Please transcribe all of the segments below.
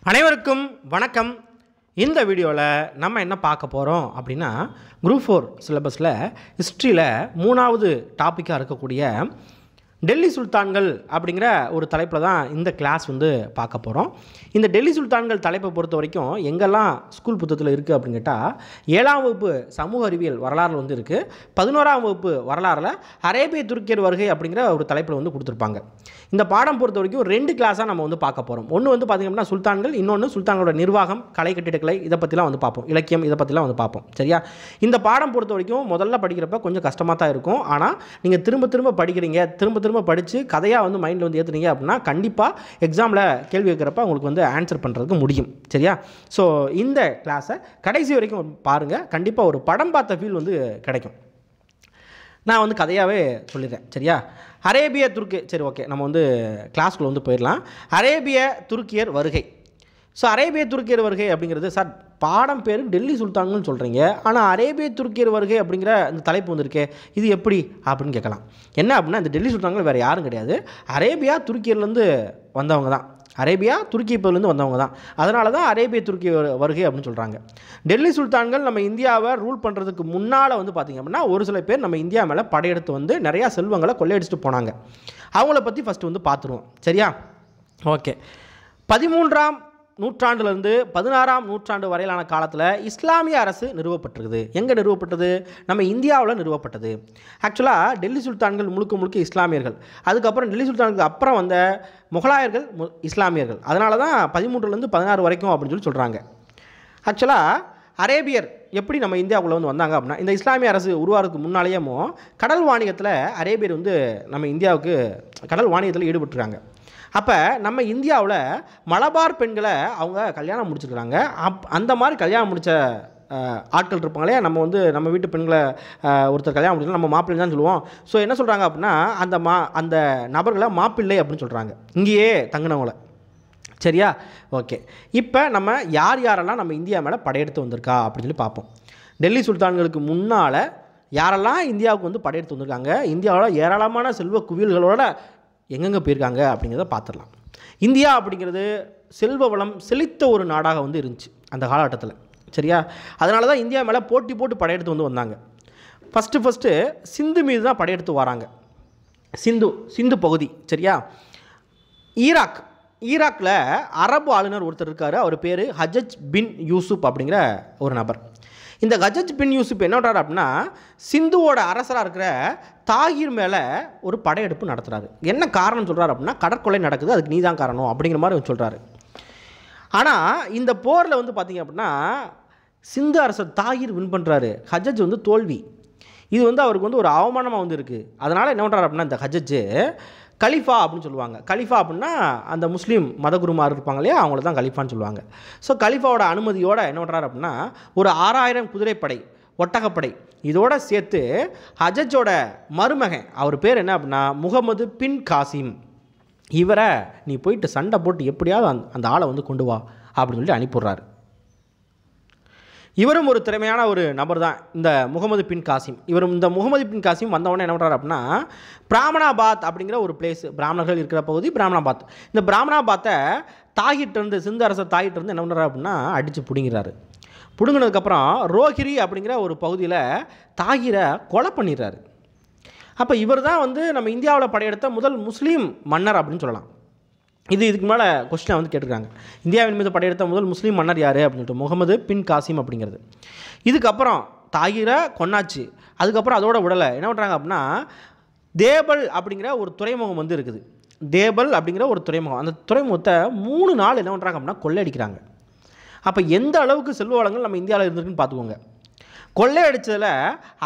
அனைவருக்கும் வணக்கம். இந்த வீடியோவில் நம்ம என்ன பார்க்க போகிறோம் அப்படின்னா, குரூப் 4 சிலபஸில் ஹிஸ்ட்ரியில் 3வது டாப்பிக்காக இருக்கக்கூடிய டெல்லி சுல்தான்கள் அப்படிங்கிற ஒரு தலைப்பில் தான் இந்த கிளாஸ் வந்து பார்க்க போகிறோம். இந்த டெல்லி சுல்தான்கள் தலைப்பை பொறுத்த வரைக்கும் எங்கெல்லாம் ஸ்கூல் புத்தகத்தில் இருக்குது அப்படின்னு கேட்டால், 7ஆம் வகுப்பு சமூக அறிவியல் வரலாறு வந்து இருக்குது. 11ஆம் வகுப்பு வரலாறில் அரேபிய துருக்கியர் வருகை அப்படிங்கிற ஒரு தலைப்பில் வந்து கொடுத்துருப்பாங்க. இந்த பாடம் பொறுத்த வரைக்கும் 2 கிளாஸாக நம்ம வந்து பார்க்க போகிறோம். ஒன்று வந்து பார்த்திங்க அப்படின்னா சுல்தான்கள், இன்னொன்று சுல்தான்களோட நிர்வாகம், கலை, கட்டிடக்கலை, இதை பற்றிலாம் வந்து பார்ப்போம். இலக்கியம், இதை பற்றிலாம் வந்து பார்ப்போம். சரியா? இந்த பாடம் பொறுத்த வரைக்கும் முதல்ல படிக்கிறப்ப கொஞ்சம் கஷ்டமாக தான் இருக்கும். ஆனால் நீங்கள் திரும்ப திரும்ப படிக்கிறீங்க, திரும்ப படித்து கதையாக வந்து மைண்டில் வந்து ஏற்றுனீங்க அப்படின்னா கண்டிப்பாக எக்ஸாமில் கேள்வி வைக்கிறப்ப உங்களுக்கு வந்து ஆன்சர் பண்ணுறதுக்கு முடியும். சரியா? ஸோ இந்த கிளாஸை கடைசி வரைக்கும் பாருங்கள். கண்டிப்பாக ஒரு படம் பார்த்த ஃபீல் வந்து கிடைக்கும். நான் வந்து கதையாகவே சொல்லிடுறேன். சரியா? அரேபிய துருக்கி, சரி ஓகே, நம்ம வந்து கிளாஸ்க்குள்ளே வந்து போயிடலாம். அரேபிய துருக்கியர் வருகை. ஸோ அரேபிய துருக்கியர் வருகை அப்படிங்கிறது, சார் பாடம் பேர் டெல்லி சுல்தான்கள்னு சொல்கிறீங்க, ஆனால் அரேபிய துருக்கியர் வருகை அப்படிங்கிற இந்த தலைப்பு வந்திருக்கே, இது எப்படி அப்படின்னு கேட்கலாம். என்ன அப்படின்னா, இந்த டெல்லி சுல்தான்கள் வேறு யாரும் கிடையாது, அரேபியா துருக்கியிலேருந்து வந்தவங்க தான். அரேபியா துருக்கி இப்போலேருந்து வந்தவங்க தான். அதனால தான் அரேபிய துருக்கி வருகை அப்படின்னு சொல்கிறாங்க. டெல்லி சுல்தான்கள் நம்ம இந்தியாவை ரூல் பண்ணுறதுக்கு முன்னால் வந்து பார்த்திங்க அப்படின்னா ஒரு சில பேர் நம்ம இந்தியா மேலே படையெடுத்து வந்து நிறையா செல்வங்களை கொள்ளையடிச்சிட்டு போனாங்க. அவங்கள பற்றி ஃபஸ்ட்டு வந்து பார்த்துருவோம். சரியா? ஓகே. 13ஆம் நூற்றாண்டுலேருந்து 16ஆம் நூற்றாண்டு வரையிலான காலத்தில் இஸ்லாமிய அரசு நிறுவப்பட்டிருக்குது. எங்கே நிறுவப்பட்டது? நம்ம இந்தியாவில் நிறுவப்பட்டது. ஆக்சுவலாக டெல்லி சுல்தான்கள் முழுக்க முழுக்க இஸ்லாமியர்கள். அதுக்கப்புறம் டெல்லி சுல்தானுக்கு அப்புறம் வந்த முகலாயர்கள் இஸ்லாமியர்கள். அதனால தான் 13லேருந்து 16 வரைக்கும் அப்படின்னு சொல்கிறாங்க. ஆக்சுவலாக அரேபியர் எப்படி நம்ம இந்தியாவுக்குள்ளே வந்து வந்தாங்க அப்படின்னா, இந்த இஸ்லாமிய அரசு உருவாகிறதுக்கு முன்னாலேயே கடல் வாணிகத்தில் அரேபியர் வந்து நம்ம இந்தியாவுக்கு கடல் வாணிகத்தில் ஈடுபட்டுருக்காங்க. அப்போ நம்ம இந்தியாவில் மலபார் பெண்களை அவங்க கல்யாணம் முடிச்சிருக்கிறாங்க. அந்த மாதிரி கல்யாணம் முடித்த ஆட்கள் இருப்பாங்களே, நம்ம வந்து நம்ம வீட்டு பெண்களை ஒருத்தர் கல்யாணம் முடிச்சா நம்ம மாப்பிள்ளை தான் சொல்லுவோம். ஸோ என்ன சொல்கிறாங்க அப்படின்னா, அந்த நபர்களை மாப்பிள்ளை அப்படின்னு சொல்கிறாங்க, இங்கேயே தங்கினவங்கள. சரியா? ஓகே. இப்போ நம்ம யாரெல்லாம் நம்ம இந்தியா மேலே படையெடுத்து வந்திருக்கா அப்படின்னு சொல்லி பார்ப்போம். டெல்லி சுல்தான்களுக்கு முன்னால் யாரெல்லாம் இந்தியாவுக்கு வந்து படையெடுத்து வந்திருக்காங்க, இந்தியாவில் ஏராளமான செல்வ குவியல்களோட எங்கெங்கே போயிருக்காங்க அப்படிங்கிறத பார்த்துடலாம். இந்தியா அப்படிங்கிறது செல்வ வளம் செழித்த ஒரு நாடாக வந்து இருந்துச்சு அந்த காலகட்டத்தில். சரியா? அதனால தான் இந்தியா மேலே போட்டி போட்டு படையெடுத்து வந்து வந்தாங்க. ஃபஸ்ட்டு சிந்து மீது தான் படையெடுத்து வராங்க. சிந்து பகுதி. சரியா? ஈராக்கில் அரபு ஆளுநர் ஒருத்தர் இருக்கார். அவர் பேர் ஹஜ்ஜஜ் பின் யூசுப் அப்படிங்கிற ஒரு நபர். இந்த ஹஜ்ஜஜ் பின் யூசுப் என்ன பண்ணுறாரு அப்படின்னா, சிந்துவோட அரசராக இருக்கிற தாகிர் மேலே ஒரு படையெடுப்பு நடத்துகிறாரு. என்ன காரணம் சொல்கிறார் அப்படின்னா, கடற்கொலை நடக்குது, அதுக்கு நீ தான் காரணம் அப்படிங்கிற மாதிரி சொல்கிறாரு. ஆனால் இந்த போரில் வந்து பார்த்திங்க அப்படின்னா சிந்து அரசர் தாகிர் வின் பண்ணுறாரு, ஹஜ்ஜஜ் வந்து தோல்வி. இது வந்து அவருக்கு வந்து ஒரு அவமானமாக வந்து இருக்குது. அதனால் என்ன பண்ணுறாரு அப்படின்னா, இந்த ஹஜ்ஜஜ் கலிஃபா அப்படின்னு சொல்லுவாங்க. கலிஃபா அப்படின்னா அந்த முஸ்லீம் மதகுருமார் இருப்பாங்க இல்லையா, அவங்கள தான் கலிஃபான்னு சொல்லுவாங்க. ஸோ கலிஃபாவோட அனுமதியோடு என்ன பண்ணுறாரு அப்படின்னா, ஒரு 6000 குதிரைப்படை, ஒட்டகப்படை இதோடு சேர்த்து ஹஜ்ஜஜோட மருமகன், அவர் பேர் என்ன அப்படின்னா முகமது பின் காசிம், இவரை நீ போயிட்டு சண்டை போட்டு எப்படியாவது அந்த ஆளை வந்து கொண்டு வா அப்படின்னு சொல்லிட்டு அனுப்பிடுறாரு. இவரும் ஒரு திறமையான ஒரு நபர் தான், இந்த முகமது பின் காசிம். இந்த முகமது பின் காசிம் வந்தவொடனே என்ன பண்ணுறாரு அப்படின்னா, பிராமணாபாத் அப்படிங்கிற ஒரு பிளேஸ், பிராமணர்கள் இருக்கிற பகுதி பிராமணாபாத். இந்த பிராமணாபாத்தை தாகிட்டிருந்து, சிந்து அரசர் தாகிட்டிருந்து என்ன பண்ணுறாரு அப்படின்னா அடித்து பிடுங்கிறாரு. பிடுங்கினதுக்கப்புறம் ரோஹிரி அப்படிங்கிற ஒரு பகுதியில் தாகிரை கொலை பண்ணிடுறாரு. அப்போ இவர் தான் வந்து நம்ம இந்தியாவில் படையெடுத்த முதல் முஸ்லீம் மன்னர் அப்படின்னு சொல்லலாம். இதுக்கு மேலே கொஸ்டினை வந்து கேட்டிருக்காங்க, இந்தியாவின் மீது படையெடுத்த முதல் முஸ்லீம் மன்னர் யார் அப்படின்னு சொல்லிட்டு முகமது பின் காசிம் அப்படிங்கிறது. இதுக்கப்புறம் தாகிரை கொன்னாச்சு. அதுக்கப்புறம் அதோட விடலை, என்ன பண்ணுறாங்க அப்படின்னா, தேபல் அப்படிங்கிற ஒரு துறைமுகம் வந்து இருக்குது. தேபல் அப்படிங்கிற ஒரு துறைமுகம், அந்த துறைமுகத்தை 3 நாள் என்ன பண்ணுறாங்க அப்படின்னா கொள்ளையடிக்கிறாங்க. அப்போ எந்த அளவுக்கு செல்வ வளங்கள் நம்ம இந்தியாவில் இருந்திருக்குன்னு பார்த்துக்கோங்க. கொள்ளையடிச்சதில்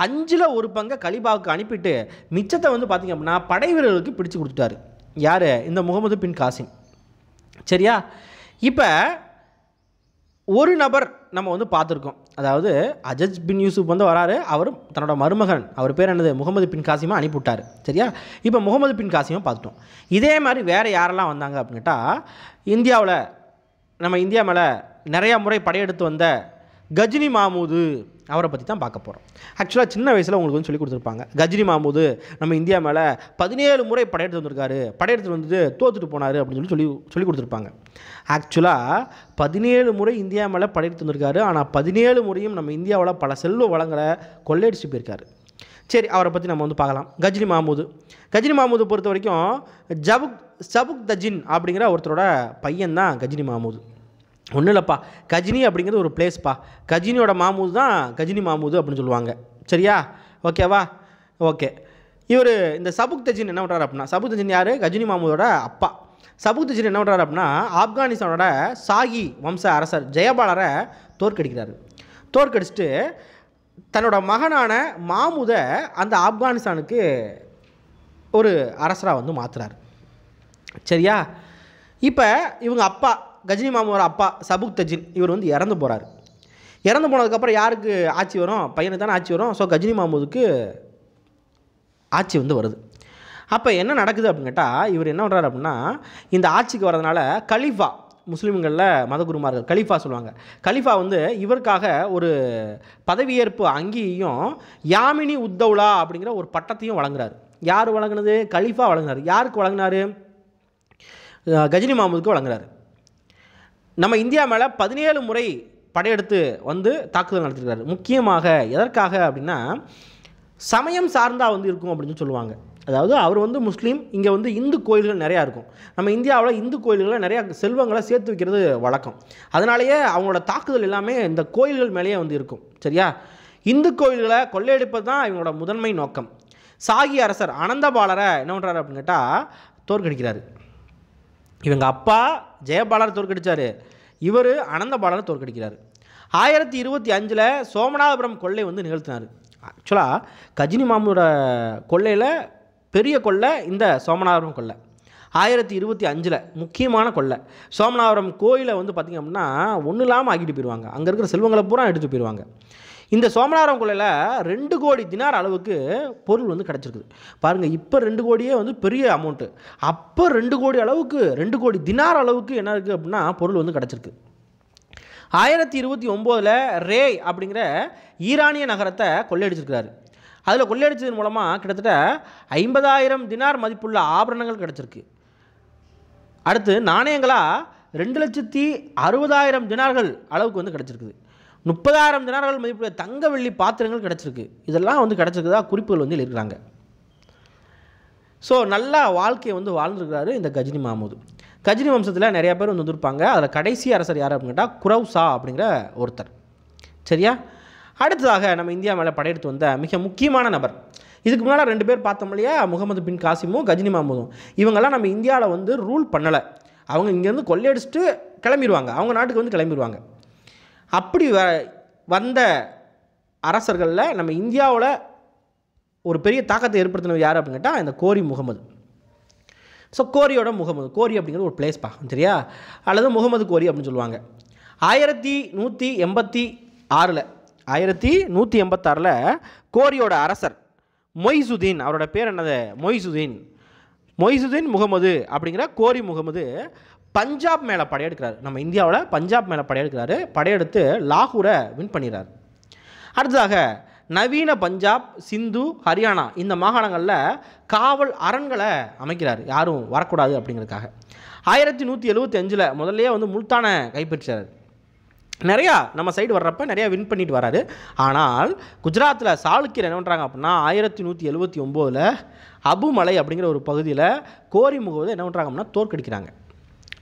5ல் 1 பங்கை கலிபாவுக்கு அனுப்பிட்டு மிச்சத்தை வந்து பார்த்திங்க அப்படின்னா படை வீரர்களுக்கு பிடிச்சு கொடுத்துட்டாரு. யார்? இந்த முகமது பின் காசிம். சரியா? இப்போ ஒரு நபர் நம்ம வந்து பார்த்துருக்கோம், அதாவது ஹஜ்ஜஜ் பின் யூசுப் வந்து வராரு, அவர் தன்னோட மருமகன், அவர் பேர் என்னது, முகமது பின் காசிமை அனுப்பிவிட்டார். சரியா? இப்போ முகமது பின் காசிமை பார்த்துட்டோம். இதே மாதிரி வேறு யாரெல்லாம் வந்தாங்க அப்படின்னு கேட்டால், இந்தியாவில் நம்ம இந்தியா மேலே நிறையா முறை படையெடுத்து வந்த கஜினி மாமூது அவரை பற்றி தான் பார்க்க போகிறோம். ஆக்சுவலாக சின்ன வயசில் உங்களுக்கு வந்து சொல்லி கொடுத்துருப்பாங்க. கஜினி மாமூது நம்ம இந்தியா மேலே 17 முறை படையெடுத்து வந்திருக்காரு, படையெடுத்து வந்து தோத்துட்டு போனார் அப்படின்னு சொல்லி கொடுத்துருப்பாங்க. ஆக்சுவலாக 17 முறை இந்தியா மேலே படையெடுத்து வந்திருக்காரு. ஆனால் 17 முறையும் நம்ம இந்தியாவில் பல செல்வ வளங்களை கொள்ளையடிச்சு போயிருக்காரு. சரி, அவரை பற்றி நம்ம வந்து பார்க்கலாம். கஜினி மாமூது பொறுத்த வரைக்கும் சபுக்தஜின் அப்படிங்கிற ஒருத்தரோட பையன் தான் கஜினி மாமூது. ஒன்றும் இல்லைப்பா, கஜினி அப்படிங்கிறது ஒரு பிளேஸ்ப்பா. கஜினியோட மாமூது தான் கஜினி மாமூது அப்படின்னு சொல்லுவாங்க. சரியா? ஓகேவா? ஓகே. இவர் இந்த சபுக்தஜின் என்ன பண்ணுறாரு அப்படின்னா, சபுக்தஜின் யார்? கஜினி மாமூதோட அப்பா. சபுக்தஜின் என்ன பண்ணுறாரு அப்படின்னா, ஆப்கானிஸ்தானோட ஷாஹி வம்ச அரசர் ஜெயபாலரை தோற்கடிச்சிட்டு தன்னோட மகனான மாமூதை அந்த ஆப்கானிஸ்தானுக்கு ஒரு அரசராக வந்து மாற்றுறாரு. சரியா? இப்போ இவங்க அப்பா, கஜினி மாமூதோட அப்பா சபுக்தஜின், இவர் வந்து இறந்து போகிறார். இறந்து போனதுக்கப்புறம் யாருக்கு ஆட்சி வரும்? பையனுக்கு தானே ஆட்சி வரும். ஸோ கஜினி மாமூதுக்கு ஆட்சி வந்து வருது. அப்போ என்ன நடக்குது அப்படின்னு கேட்டால், இவர் என்ன பண்ணுறாரு அப்படின்னா, இந்த ஆட்சிக்கு வரதுனால கலீஃபா, முஸ்லீம்களில் மதகுருமார்கள் கலீஃபா சொல்லுவாங்க. கலீஃபா வந்து இவருக்காக ஒரு பதவியேற்பு அங்கேயும் யாமினி உத்தௌலா அப்படிங்கிற ஒரு பட்டத்தையும் வழங்குறாரு. யார் வழங்கினது? கலீஃபா வழங்கினார். யாருக்கு வழங்கினார்? கஜினி மாமூதுக்கு வழங்குறாரு. நம்ம இந்தியா மேலே 17 முறை படையெடுத்து வந்து தாக்குதல் நடத்திருக்காரு. முக்கியமாக எதற்காக அப்படின்னா, சமயம் சார்ந்தா வந்து இருக்கும் அப்படின்னு சொல்லுவாங்க. அதாவது அவர் வந்து முஸ்லீம், இங்கே வந்து இந்து கோயில்கள் நிறையா இருக்கும். நம்ம இந்தியாவில் இந்து கோயில்களில் நிறையா செல்வங்களை சேர்த்து வைக்கிறது வழக்கம். அதனாலேயே அவங்களோட தாக்குதல் எல்லாமே இந்த கோயில்கள் மேலேயே வந்து இருக்கும். சரியா? இந்து கோயில்களை கொள்ளையடிப்பது தான் இவங்களோட முதன்மை நோக்கம். ஷாஹி அரசர் அனந்தபாலரை என்ன பண்ணுறாரு அப்படின்னு கேட்டால் தோற்கடிக்கிறாரு. இவங்க அப்பா ஜெயபாலரை தோற்கடித்தார், இவர் அனந்தபாலரை தோற்கடிக்கிறார். 1025 சோமநாதபுரம் கொள்ளை வந்து நிகழ்த்தினார். ஆக்சுவலாக கஜினி மாமூதோட கொள்ளையில் பெரிய கொள்ளை இந்த சோமநாதபுரம் கொள்ளை. 1025 முக்கியமான கொள்ளை. சோமநாதபுரம் கோயிலை வந்து பார்த்திங்க அப்படின்னா ஒன்றும் இல்லாமல் ஆக்கிட்டு போயிடுவாங்க. அங்கே இருக்கிற செல்வங்களை பூரா எடுத்துகிட்டு போயிடுவாங்க. இந்த சோமநாதபுரம் கொள்ளையில் 2 கோடி தினார் அளவுக்கு பொருள் வந்து கிடச்சிருக்குது. பாருங்கள், இப்போ 2 கோடியே வந்து பெரிய அமௌண்ட்டு. அப்போ 2 கோடி அளவுக்கு, 2 கோடி தினார் அளவுக்கு என்ன இருக்குது அப்படின்னா பொருள் வந்து கிடச்சிருக்கு. 1029 ரே அப்படிங்கிற ஈரானிய நகரத்தை கொள்ளையடிச்சிருக்கிறாரு. அதில் கொள்ளையடிச்சதன் மூலமாக கிட்டத்தட்ட 50,000 தினார் மதிப்புள்ள ஆபரணங்கள் கிடச்சிருக்கு. அடுத்து நாணயங்களாக 2,60,000 தினார்கள் அளவுக்கு வந்து கிடச்சிருக்குது. 30,000 தினார்கள் மதிப்புள்ள தங்க வெள்ளி பாத்திரங்கள் கிடச்சிருக்கு. இதெல்லாம் வந்து கிடச்சிருக்குதா குறிப்புகள் வந்து இருக்கிறாங்க. ஸோ நல்லா வாழ்க்கையை வந்து வாழ்ந்துருக்கிறாரு இந்த கஜினி மாமூது. கஜினி வம்சத்தில் நிறையா பேர் வந்து வந்துருப்பாங்க. அதில் கடைசி அரசர் யார் அப்படின்னு கேட்டால் குரவ்ஷா அப்படிங்கிற ஒருத்தர். சரியா? அடுத்ததாக நம்ம இந்தியா மேலே படையெடுத்து வந்த மிக முக்கியமான நபர், இதுக்கு முன்னால் 2 பேர் பார்த்தோம் இல்லையா, முகமது பின் காசிமும் கஜினி மாமூதும். இவங்கெல்லாம் நம்ம இந்தியாவில் வந்து ரூல் பண்ணலை. அவங்க இங்கேருந்து கொள்ளையடிச்சிட்டு கிளம்பிடுவாங்க, அவங்க நாட்டுக்கு வந்து கிளம்பிடுவாங்க. அப்படி வந்த அரசர்களில் நம்ம இந்தியாவில் ஒரு பெரிய தாக்கத்தை ஏற்படுத்தினது யார் அப்படின்னு கேட்டால் இந்த கோரி முகமது. ஸோ கோரியோட முகமது, கோரி அப்படிங்கிறது ஒரு பிளேஸ்ப்பா. சரியா? அல்லது முகமது கோரி அப்படின்னு சொல்லுவாங்க. 1186 கோரியோட அரசர் மொய்சுதீன், அவரோட பேர் என்னது? மொய்சுதீன் முகமது அப்படிங்கிற கோரி முகமது பஞ்சாப் மேலே படையெடுக்கிறார். நம்ம இந்தியாவில் பஞ்சாப் மேலே படையெடுக்கிறாரு. படையெடுத்து லாகூரை வின் பண்ணிடுறார். அடுத்ததாக நவீன பஞ்சாப், சிந்து, ஹரியானா இந்த மாகாணங்களில் காவல் அரண்களை அமைக்கிறார், யாரும் வரக்கூடாது அப்படிங்கிறதுக்காக. 1175 முதல்லையே வந்து முல்தானை கைப்பற்றார். நிறையா நம்ம சைடு வர்றப்ப நிறையா வின் பண்ணிட்டு வராரு. ஆனால் குஜராத்தில் சாளுக்கியர் என்ன பண்ணுறாங்க அப்படின்னா 1179 அபுமலை அப்படிங்கிற ஒரு பகுதியில் கோரி முகமது என்ன பண்ணுறாங்க அப்படின்னா தோற்கடிக்கிறாங்க.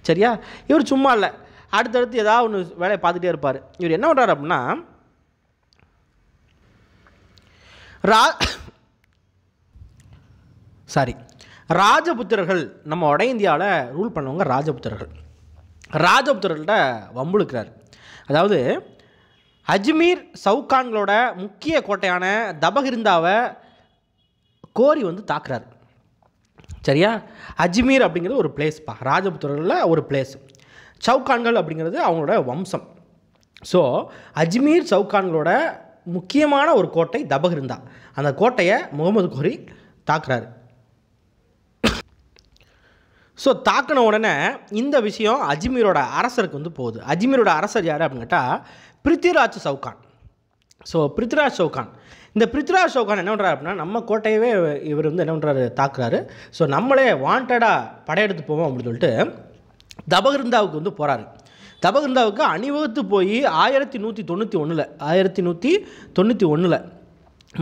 சரியா? இவர் சும்மா இல்லை, அடுத்தடுத்து ஏதாவது ஒன்று வேலையை பார்த்துட்டே இருப்பார். இவர் என்ன பண்ணுறாரு அப்படின்னா ராஜபுத்திரர்கள், நம்ம வட இந்தியாவில் ரூல் பண்ணவங்க ராஜபுத்திரர்கள்ட்ட வம்புழுக்கிறார். அதாவது அஜ்மீர் சவுகான்களோட முக்கிய கோட்டையான தபகிருந்தாவை கோரி வந்து தாக்குறாரு. சரியா? அஜ்மீர் அப்படிங்கிறது ஒரு பிளேஸ்ப்பா, ராஜபுத்திரர்களில் ஒரு பிளேஸ். சவுகான்கள் அப்படிங்கிறது அவங்களோட வம்சம். ஸோ அஜ்மீர் சவுகான்களோட முக்கியமான ஒரு கோட்டை தபகிருந்தா. அந்த கோட்டையை முகமது கோரி தாக்குறாரு. ஸோ தாக்கின உடனே இந்த விஷயம் அஜ்மீரோட அரசருக்கு வந்து போகுது. அஜ்மீரோட அரசர் யார் அப்படின்னு கேட்டால் பிருத்திவிராஜ் சவுகான். ஸோ பிருத்திவிராஜ் சவுகான், இந்த பிருத்திவிராஜ் சவுகான் என்ன பண்ணுறாரு அப்படின்னா நம்ம கோட்டையவே இவர் வந்து என்ன பண்ணுறாரு, தாக்குறாரு. ஸோ நம்மளே வாண்டடாக படையெடுத்து போவோம் அப்படின்னு சொல்லிட்டு தபகிருந்தாவுக்கு வந்து போகிறாரு. தபகிருந்தாவுக்கு அணிவகுத்து போய் 1191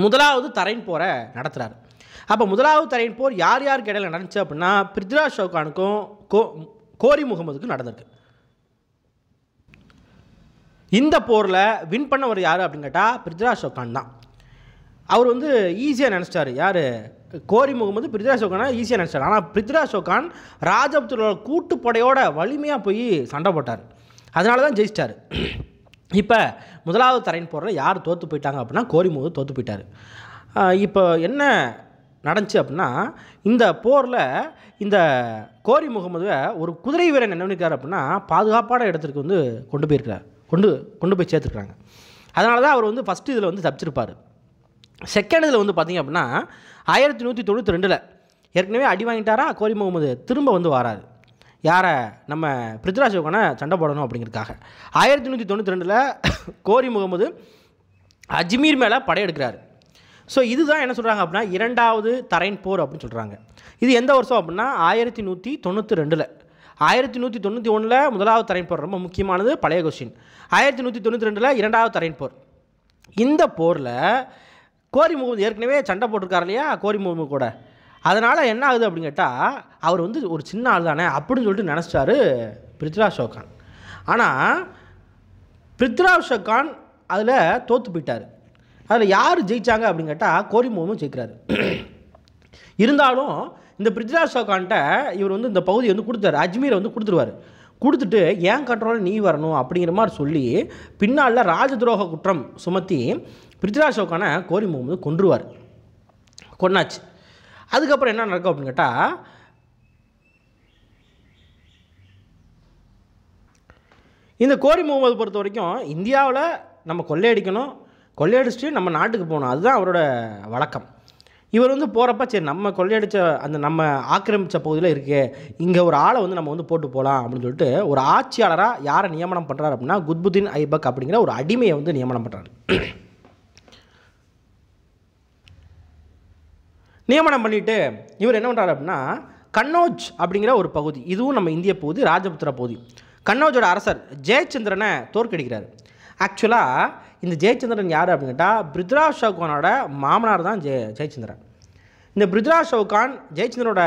முதலாவது தரையின் போரை நடத்துகிறார். அப்போ முதலாவது தரையின் போர் யார் யாருக்கு இடையில நடந்துச்சு அப்படின்னா பிருத்திவிராஜ் சவுகானுக்கும் கோரி முகமதுக்கும் நடந்திருக்கு. இந்த போரில் வின் பண்ணவர் யார் அப்படின்னு கேட்டால் பிருத்திவிராஜ் சவுகான் தான். அவர் வந்து ஈஸியாக நினச்சிட்டாரு, யார் கோரி முகமது பிருத்திவிராஜ் சவுகானை ஈஸியாக நினச்சிட்டார். ஆனால் பிருத்திவிராஜ் சவுகான் ராஜபுத்திரோட கூட்டுப்படையோட வலிமையாக போய் சண்டை போட்டார், அதனால தான் ஜெயிச்சிட்டார். இப்போ முதலாவது தரையின் போரில் யார் தோற்று போயிட்டாங்க அப்படின்னா கோரி முகமது தோற்று போயிட்டார். இப்போ என்ன நடந்துச்சு அப்படின்னா இந்த போரில் இந்த கோரி முகமதுவை ஒரு குதிரை வீரன் என்ன பண்ணியிருக்காரு அப்படின்னா பாதுகாப்பான இடத்துக்கு வந்து கொண்டு போயிருக்கிறார், கொண்டு போய் சேர்த்துருக்குறாங்க. அதனால தான் அவர் வந்து ஃபஸ்ட்டு இதில் வந்து தப்பிச்சிருப்பார். செகண்ட் இதில் வந்து பார்த்திங்க அப்படின்னா 1192 ஏற்கனவே அடி வாங்கிட்டாரா கோரி முகமது, திரும்ப வந்து வராரு யாரை, நம்ம பிருத்திவிராஜ் சவுகானை சண்டை போடணும் அப்படிங்கிறதுக்காக. 1192 கோரி முகமது அஜ்மீர் மேலே படையெடுக்கிறாரு. ஸோ இதுதான் என்ன சொல்கிறாங்க அப்படின்னா இரண்டாவது தரையின் போர் அப்படின்னு சொல்கிறாங்க. இது எந்த வருஷம் அப்படின்னா 1192. 1191 முதலாவது தரையின் போர் ரொம்ப முக்கியமானது, பழைய கொஸ்டின். 1192 இரண்டாவது தரையின் போர். இந்த போரில் கோரி முகமது ஏற்கனவே சண்டை போட்டிருக்காரு இல்லையா கோரி முகமது கூட, அதனால் என்ன ஆகுது அப்படின்னு கேட்டால் அவர் வந்து ஒரு சின்ன ஆள் தானே அப்படின்னு சொல்லிட்டு நினச்சிட்டாரு பிருத்திவிராஜ் சவுகான். ஆனால் பிருத்திவிராஜ் சவுகான் அதில் தோற்று போயிட்டார். அதில் யார் ஜெயித்தாங்க அப்படின்னு கேட்டால் கோரி முகமது ஜெயிக்கிறாரு. இருந்தாலும் இந்த பிருத்திவிராஜ் சவுகான்கிட்ட இவர் வந்து இந்த பகுதியை வந்து கொடுத்தாரு, அஜ்மீரை வந்து கொடுத்துட்டு ஏன் கண்ட்ரோல் நீ வரணும் அப்படிங்கிற மாதிரி சொல்லி பின்னால் ராஜ துரோக குற்றம் சுமத்தி பிருத்திவிராஜ் சவுகானை கோரி முகமது கொன்னாச்சு. அதுக்கப்புறம் என்ன நடக்கும் அப்படின்னு கேட்டால் இந்த கோரி முகமது பொறுத்த வரைக்கும் இந்தியாவில் நம்ம கொள்ளையடிச்சுட்டு நம்ம நாட்டுக்கு போகணும், அதுதான் அவரோட வழக்கம். இவர் வந்து போகிறப்ப சரி நம்ம கொள்ளையடித்த அந்த நம்ம ஆக்கிரமித்த பகுதியில் இருக்கே, இங்கே ஒரு ஆளை வந்து நம்ம வந்து போட்டு போகலாம் அப்படின்னு சொல்லிட்டு ஒரு ஆட்சியாளராக யாரை நியமனம் பண்ணுறாரு அப்படின்னா குத்புதீன் ஐபக் அப்படிங்கிற ஒரு அடிமையை வந்து நியமனம் பண்ணுறாரு. நியமனம் பண்ணிவிட்டு இவர் என்ன பண்ணுறாரு அப்படின்னா கன்னௌஜ் அப்படிங்கிற ஒரு பகுதி, இதுவும் நம்ம இந்திய பகுதி, ராஜபுத்திர பகுதி. கன்னௌஜோட அரசர் ஜெயச்சந்திரனை தோற்கடிக்கிறார். ஆக்சுவலாக இந்த ஜெயச்சந்திரன் யார் அப்படின்னு கேட்டால் பிருத்திவிராஜ் சவுகானோட மாமனார் தான் ஜெயச்சந்திரன். இந்த பிருத்திவிராஜ் சவுகான் ஜெயச்சந்திரனோட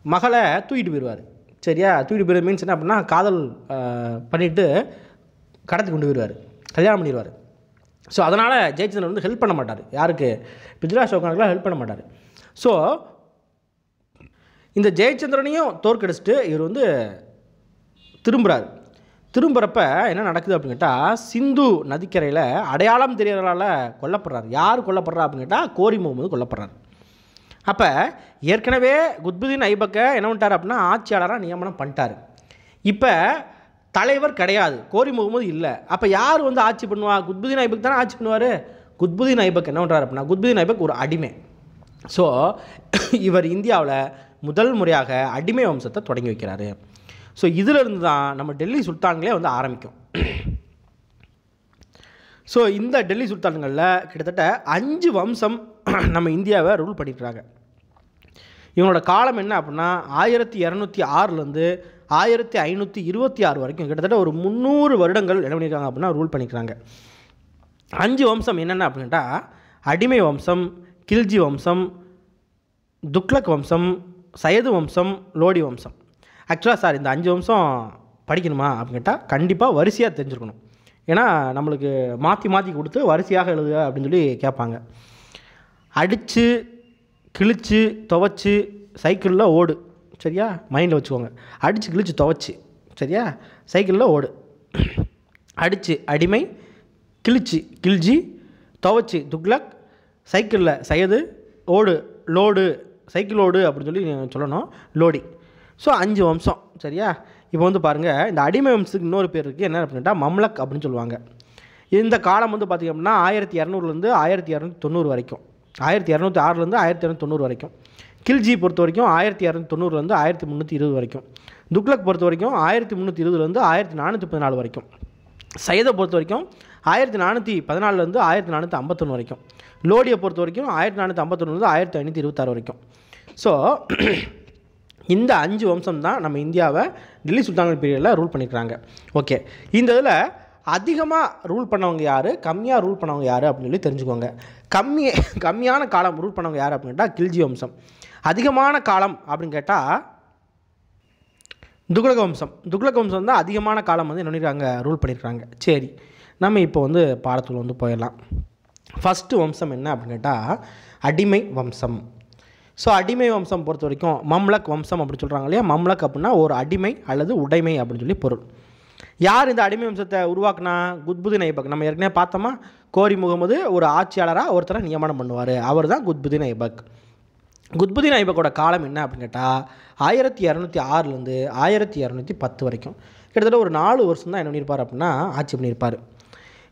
மகளை தூக்கிட்டு போயிடுவார். சரியா, தூக்கிட்டு போயிடுவார் மீன்ஸ் என்ன அப்படின்னா காதல் பண்ணிவிட்டு கடத்தி கொண்டு போயிடுவார், கல்யாணம் பண்ணிடுவார். ஸோ அதனால் ஜெயச்சந்திரன் வந்து ஹெல்ப் பண்ண மாட்டார், யாருக்கு பிருத்திவிராஜ் சவுகானுக்குலாம் ஹெல்ப் பண்ண மாட்டார். ஸோ இந்த ஜெயச்சந்திரனையும் தோற்கடிச்சிட்டு இவர் வந்து திரும்புகிறப்ப என்ன நடக்குது அப்படின்னு கேட்டால் சிந்து நதிக்கரையில் அடையாளம் தெரியறதால கொல்லப்படுறாரு. யார் கொல்லப்படுறா அப்படின்னு கேட்டால் கோரி முகமது கொல்லப்படுறாரு. அப்போ ஏற்கனவே குத்புதீன் ஐபக்கை என்ன பண்ணிட்டார் அப்படின்னா ஆட்சியாளராக நியமனம் பண்ணிட்டார். இப்போ தலைவர் கிடையாது, கோரி முகமது இல்லை. அப்போ யார் வந்து ஆட்சி பண்ணுவா? குத்புதீன் ஐபக் தானே ஆட்சி பண்ணுவார். குத்புதீன் ஐபக் என்ன பண்ணுறாரு அப்படின்னா குத்புதீன் ஐபக் ஒரு அடிமை. ஸோ இவர் இந்தியாவில் முதல் முறையாக அடிமை வம்சத்தை தொடங்கி வைக்கிறாரு. ஸோ இதிலிருந்து தான் நம்ம டெல்லி சுல்தான்களே வந்து ஆரம்பிக்கும். ஸோ இந்த டெல்லி சுல்தான்களில் கிட்டத்தட்ட 5 வம்சம் நம்ம இந்தியாவை ரூல் பண்ணிட்டுறாங்க. இவங்களோட காலம் என்ன அப்படின்னா 1206 1526 வரைக்கும் கிட்டத்தட்ட ஒரு 300 வருடங்கள் என்ன பண்ணியிருக்காங்க அப்படின்னா ரூல் பண்ணிக்கிறாங்க. 5 வம்சம் என்னென்ன அப்படின்ட்டா அடிமை வம்சம், கில்ஜி வம்சம், துக்ளக் வம்சம், சையது வம்சம், லோடி வம்சம். ஆக்சுவலாக சார் இந்த 5 வம்சம் படிக்கணுமா அப்படின்னு கேட்டால் கண்டிப்பாக வரிசையாக தெரிஞ்சுருக்கணும். ஏன்னா நம்மளுக்கு மாற்றி கொடுத்து வரிசையாக எழுதுக அப்படின்னு சொல்லி கேட்பாங்க. அடித்து கிழிச்சு துவைச்சி சைக்கிளில் ஓடு, சரியா, மைண்டில் வச்சுக்கோங்க. அடித்து கிழிச்சு துவைச்சி, சரியா, சைக்கிளில் ஓடு. அடித்து அடிமை, கிழிச்சு கில்ஜி, துவைச்சி துக்ளக், சைக்கிளில் சையது, ஓடு லோடு, சைக்கிள் ஓடு அப்படின்னு சொல்லி சொல்லணும், லோடி. ஸோ 5 வம்சம், சரியா. இப்போ வந்து பாருங்கள் இந்த அடிமை வம்சத்துக்கு இன்னொரு பேர் இருக்குது, என்ன அப்படின்ட்டா மம்லக் அப்படின்னு சொல்லுவாங்க. இந்த காலம் வந்து பார்த்திங்க அப்படின்னா 1200 1290 வரைக்கும், 1206 1290 வரைக்கும். கில்ஜி பொறுத்த வரைக்கும் 1290 1320 வரைக்கும். துக்ளக் பொறுத்த வரைக்கும் 1320 1414 வரைக்கும். சையதை பொறுத்த வரைக்கும் 1414 1451 வரைக்கும். லோடியை பொறுத்த வரைக்கும் 1451 1526 வரைக்கும். ஸோ இந்த 5 வம்சம் தான் நம்ம இந்தியாவை டெல்லி சுல்தான்கள் பீரியடில் ரூல் பண்ணியிருக்காங்க. ஓகே, இந்த இதில் அதிகமாக ரூல் பண்ணவங்க யார், கம்மியாக ரூல் பண்ணவங்க யார் அப்படின்னு சொல்லி தெரிஞ்சுக்கோங்க. கம்மியான காலம் ரூல் பண்ணவங்க யார் அப்படின்னு கேட்டால் கில்ஜி வம்சம். அதிகமான காலம் அப்படின்னு கேட்டால் துக்ளக் வம்சம். துக்ளக் வம்சம் தான் அதிகமான காலம் வந்து என்ன பண்ணியிருக்காங்க, ரூல் பண்ணியிருக்காங்க. சரி, நம்ம இப்போ வந்து பாடத்தில் வந்து போயிடலாம். ஃபஸ்ட்டு வம்சம் என்ன அப்படின்னு கேட்டால் அடிமை வம்சம். ஸோ அடிமை வம்சம் பொறுத்த வரைக்கும் மம்லக் வம்சம் அப்படின்னு சொல்கிறாங்க இல்லையா. மம்லக் அப்படின்னா ஒரு அடிமை அல்லது உடைமை அப்படின்னு சொல்லி பொருள். யார் இந்த அடிமை வம்சத்தை உருவாக்குனா? குத்புதீன் ஐபக். நம்ம ஏற்கனவே பார்த்தோமா, கோரி முகமது ஒரு ஆட்சியாளராக ஒருத்தரை நியமனம் பண்ணுவார், அவர் தான் குத்புதீன் ஐபக். குத்புதீன் ஐபக்கோட காலம் என்ன அப்படின்னு கேட்டால் 1206 1210 வரைக்கும். கிட்டத்தட்ட ஒரு 4 வருஷம் தான் என்ன பண்ணியிருப்பார் அப்படின்னா ஆட்சி பண்ணியிருப்பார்.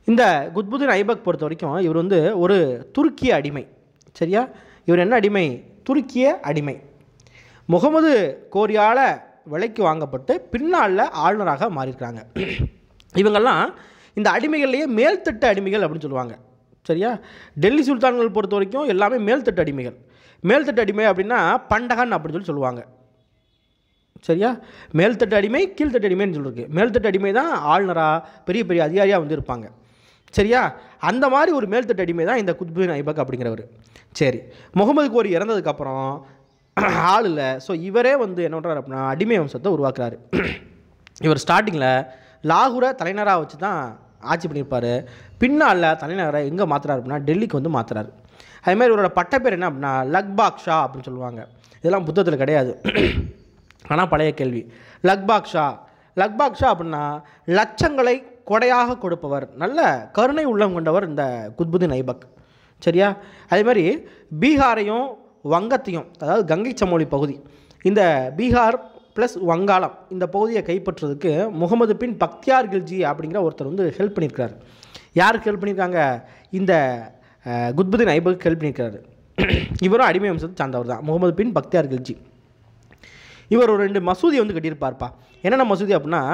இந்த குத்புதீன் ஐபக் பொறுத்த வரைக்கும் இவர் வந்து ஒரு துருக்கிய அடிமை. சரியா, இவர் என்ன அடிமை? துருக்கிய அடிமை. முகமது கோரியால் விலைக்கு வாங்கப்பட்டு பின்னால் ஆளுநராக மாறியிருக்காங்க. இவங்கெல்லாம் இந்த அடிமைகள்லேயே மேல்தட்டு அடிமைகள் அப்படின்னு சொல்லுவாங்க. சரியா, டெல்லி சுல்தான்கள் பொறுத்த வரைக்கும் எல்லாமே மேல்தட்டு அடிமைகள். மேல்தட்டு அடிமை அப்படின்னா பண்டகன் அப்படின்னு சொல்லுவாங்க. சரியா, மேல்தட்டு அடிமை கீழ்த்தட்டு அடிமைன்னு சொல்லிருக்கு. மேல்தட்டு அடிமை தான் ஆளுநராக பெரிய பெரிய அதிகாரியாக வந்து இருப்பாங்க. சரியா, அந்த மாதிரி ஒரு மேல்தட்டு அடிமை தான் இந்த குத்புதீன் ஐபக் அப்படிங்கிறவர். சரி, முகமது கோரி இறந்ததுக்கப்புறம் ஆள் இல்லை. ஸோ இவரே வந்து என்ன பண்ணுறாரு அப்படின்னா அடிமை வம்சத்தை உருவாக்குறாரு. இவர் ஸ்டார்டிங்கில் லாகூரை தலைநகராக வச்சு தான் ஆட்சி பண்ணியிருப்பார். பின்னால் தலைநகரை எங்கே மாற்றுறாரு அப்படின்னா டெல்லிக்கு வந்து மாற்றுறாரு. அதேமாதிரி இவரோட பட்டப்பேர் என்ன அப்படின்னா லக்பாக் ஷா அப்படின்னு சொல்லுவாங்க. இதெல்லாம் புத்தகத்தில் கிடையாது, ஆனால் பழைய கேள்வி. லக்பாக் ஷா. லக்பாக் ஷா அப்படின்னா லட்சங்களை கொடையாக கொடுப்பவர், நல்ல கருணை உள்ளம் கொண்டவர் இந்த குத்புதீன் ஐபக். சரியா, அதே மாதிரி பீகாரையும் வங்கத்தையும், அதாவது கங்கை சமோலி பகுதி, இந்த பீகார் ப்ளஸ் வங்காளம் இந்த பகுதியை கைப்பற்றுறதுக்கு முகமது பின் பக்தியார் கில்ஜி அப்படிங்கிற ஒருத்தர் வந்து ஹெல்ப் பண்ணியிருக்காரு. யாருக்கு ஹெல்ப் பண்ணியிருக்காங்க? இந்த குத்புதீன் ஐபக் ஹெல்ப் பண்ணியிருக்காரு. இவரும் அடிமை வம்சத்தை சார்ந்தவர் தான், முகமது பின் பக்தியார் கில்ஜி. இவர் ஒரு 2 மசூதி வந்து கட்டியிருப்பார்ப்பா. என்னென்ன மசூதி அப்படின்னா